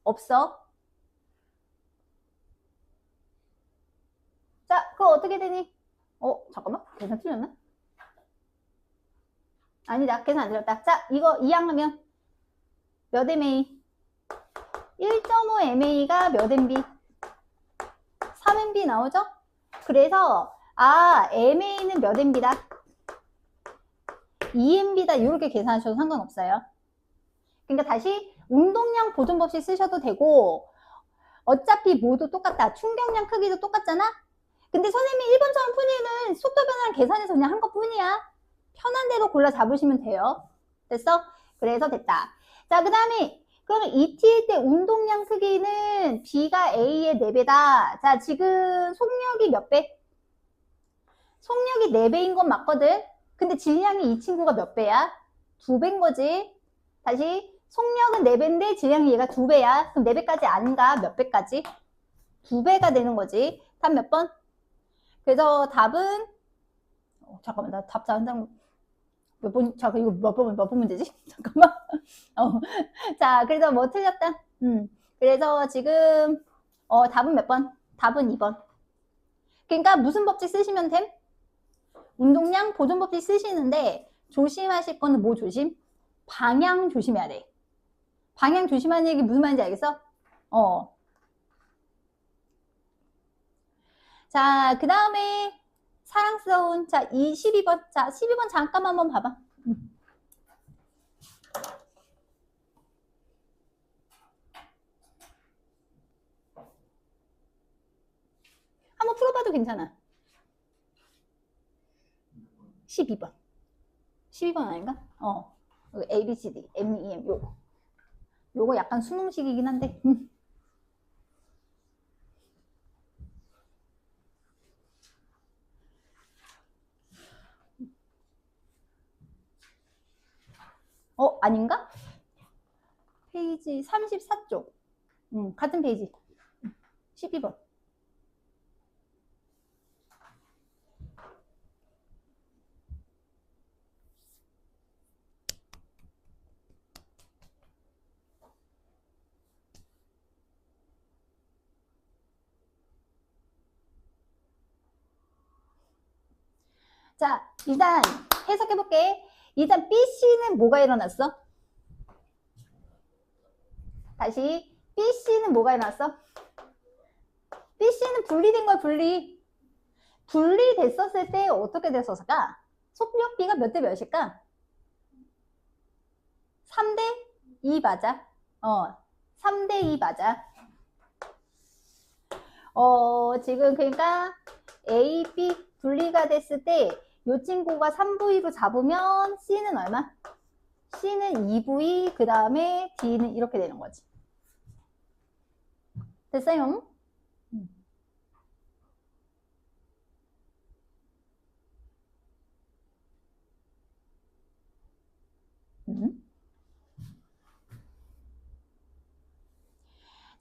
없어. 자, 그거 어떻게 되니? 잠깐만. 계산 틀렸나? 아니다. 계산 안 틀렸다. 자, 이거 이항하면 몇 MA? 1.5 MA가 몇 MB? 3 MB 나오죠? 그래서 MA는 몇 MB다? 2 MB다. 이렇게 계산하셔도 상관없어요. 그러니까 다시 운동량 보존 법칙 쓰셔도 되고 어차피 모두 똑같다. 충격량 크기도 똑같잖아? 근데 선생님이 1번처럼 푸니는 속도 변화를 계산해서 그냥 한 것뿐이야. 편한 대로 골라 잡으시면 돼요. 됐어? 그래서 됐다. 자, 그 다음에 그러면 ET일 때 운동량 크기는 B가 A의 4배다. 자, 지금 속력이 몇 배? 속력이 4배인 건 맞거든? 근데 질량이 이 친구가 몇 배야? 2배인 거지. 다시 속력은 4배인데 질량이 얘가 2배야. 그럼 4배까지 아닌가? 몇 배까지? 2배가 되는 거지. 답 몇 번? 그래서 답은 잠깐만, 나 답 한 장 몇 번? 자, 이거 몇 번 문제지? 잠깐만. 자, 그래서 뭐 틀렸다? 그래서 지금 답은 몇 번? 답은 2번. 그러니까 무슨 법칙 쓰시면 됨? 운동량 보존 법칙 쓰시는데 조심하실 거는 뭐 조심? 방향 조심해야 돼. 방향 조심하는 얘기 무슨 말인지 알겠어? 자, 그 다음에 사랑스러운, 자, 12번. 자, 12번 잠깐만 한번 봐봐. 한번 풀어봐도 괜찮아. 12번. 12번 아닌가? A, B, C, D, M, E, M, 요거 약간 수능식이긴 한데. 아닌가? 페이지 34쪽. 같은 페이지. 12번. 자, 일단 해석해볼게. 일단 BC는 뭐가 일어났어? 다시 BC는 뭐가 일어났어? BC는 분리된 거야. 분리됐었을 때 어떻게 됐었을까? 속력비가 몇 대 몇일까? 3대 2 맞아. 3대 2 맞아. 지금 그러니까 A, B 분리가 됐을 때 이 친구가 3V로 잡으면 C는 얼마? C는 2V, 그 다음에 D는 이렇게 되는 거지. 됐어요?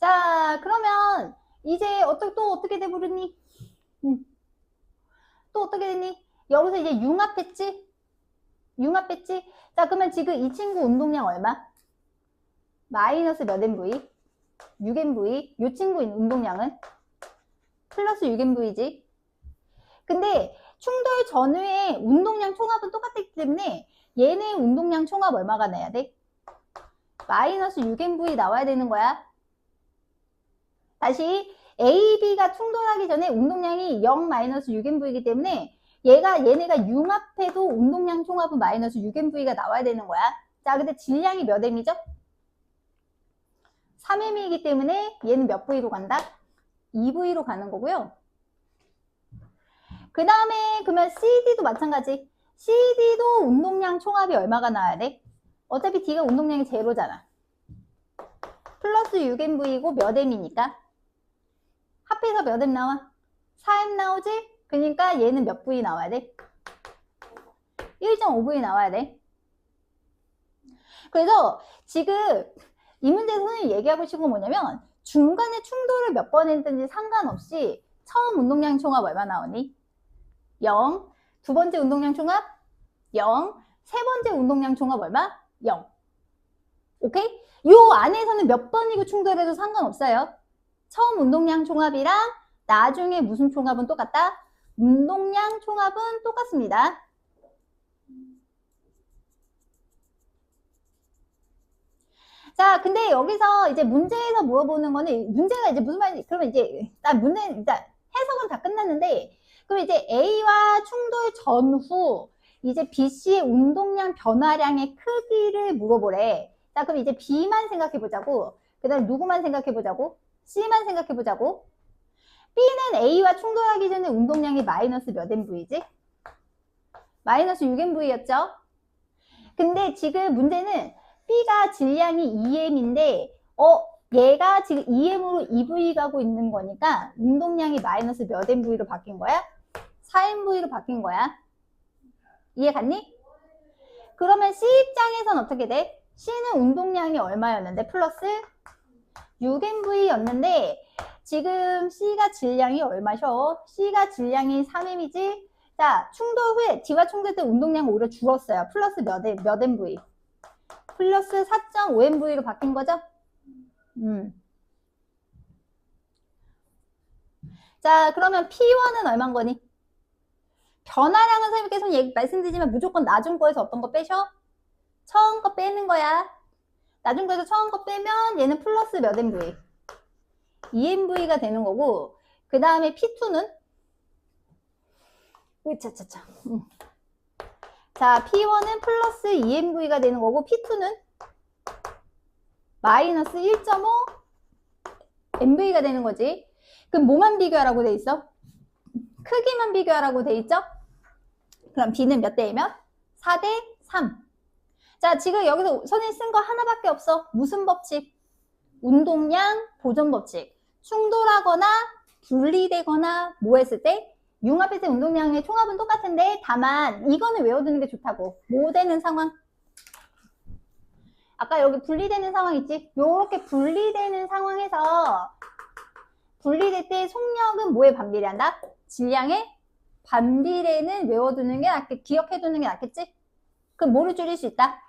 자, 그러면 이제 또 어떻게 돼버렸니? 또 어떻게 됐니? 여기서 이제 융합했지? 융합했지? 자, 그러면 지금 이 친구 운동량 얼마? 마이너스 몇 MV? 6MV. 이 친구 운동량은? 플러스 6MV지. 근데 충돌 전후의 운동량 총합은 똑같기 때문에 얘네 운동량 총합 얼마가 나야 돼? 마이너스 6MV 나와야 되는 거야. 다시 A, B가 충돌하기 전에 운동량이 0-6MV이기 때문에 얘네가 융합해도 운동량 총합은 마이너스 6MV가 나와야 되는 거야. 자, 근데 질량이 몇 M이죠? 3M이기 때문에 얘는 몇 V로 간다? 2V로 가는 거고요. 그 다음에 그러면 CD도 마찬가지. CD도 운동량 총합이 얼마가 나와야 돼? 어차피 D가 운동량이 제로잖아. 플러스 6MV이고 몇 M이니까? 합해서 몇 M 나와? 4M 나오지? 그러니까 얘는 몇 V 나와야 돼? 1.5V 나와야 돼. 그래서 지금 이 문제에서 선생님이 얘기하고 싶은 건 뭐냐면 중간에 충돌을 몇 번 했든지 상관없이 처음 운동량 총합 얼마 나오니? 0. 두 번째 운동량 총합? 0. 세 번째 운동량 총합 얼마? 0. 오케이? 요 안에서는 몇 번이고 충돌해도 상관없어요. 처음 운동량 총합이랑 나중에 무슨 총합은 똑같다? 운동량 총합은 똑같습니다. 자, 근데 여기서 이제 문제에서 물어보는 거는 문제가 이제 무슨 말인지 그러면 이제 일단 해석은 다 끝났는데 그럼 이제 A와 충돌 전후 이제 BC의 운동량 변화량의 크기를 물어보래. 자, 그럼 이제 B만 생각해 보자고. 그 다음에 누구만 생각해 보자고? C만 생각해 보자고. B는 A와 충돌하기 전에 운동량이 마이너스 몇 MV지? 마이너스 6MV였죠? 근데 지금 문제는 B가 질량이 2M인데 얘가 지금 2M으로 2V 가고 있는 거니까 운동량이 마이너스 몇 MV로 바뀐 거야? 4MV로 바뀐 거야. 이해 갔니? 그러면 C 입장에선 어떻게 돼? C는 운동량이 얼마였는데? 플러스 6MV였는데 지금 C가 질량이 얼마셔? C가 질량이 3M이지? 자, 충돌 후에 D와 충돌 때 운동량이 오히려 줄었어요. 플러스 몇 MV? 플러스 4.5MV로 바뀐 거죠? 자, 그러면 P1은 얼마인 거니? 변화량은 선생님 계속 말씀드리지만 무조건 나중 거에서 어떤 거 빼셔? 처음 거 빼는 거야. 나중 거에서 처음 거 빼면 얘는 플러스 몇 MV? 2MV가 되는 거고 그 다음에 P2는? 으차차차. 자, P1은 플러스 2MV가 되는 거고 P2는 마이너스 1.5 MV가 되는 거지. 그럼 뭐만 비교하라고 돼 있어? 크기만 비교하라고 돼 있죠? 그럼 B는 몇 대이면? 4대 3. 자, 지금 여기서 선생님 쓴 거 하나밖에 없어. 무슨 법칙? 운동량 보존 법칙. 충돌하거나 분리되거나 뭐 했을 때? 융합했을 때 운동량의 총합은 똑같은데 다만 이거는 외워두는 게 좋다고. 뭐 되는 상황? 아까 여기 분리되는 상황 있지? 요렇게 분리되는 상황에서 분리될 때 속력은 뭐에 반비례한다? 질량의 반비례는 외워두는 게 기억해두는 게 낫겠지? 그럼 뭐를 줄일 수 있다?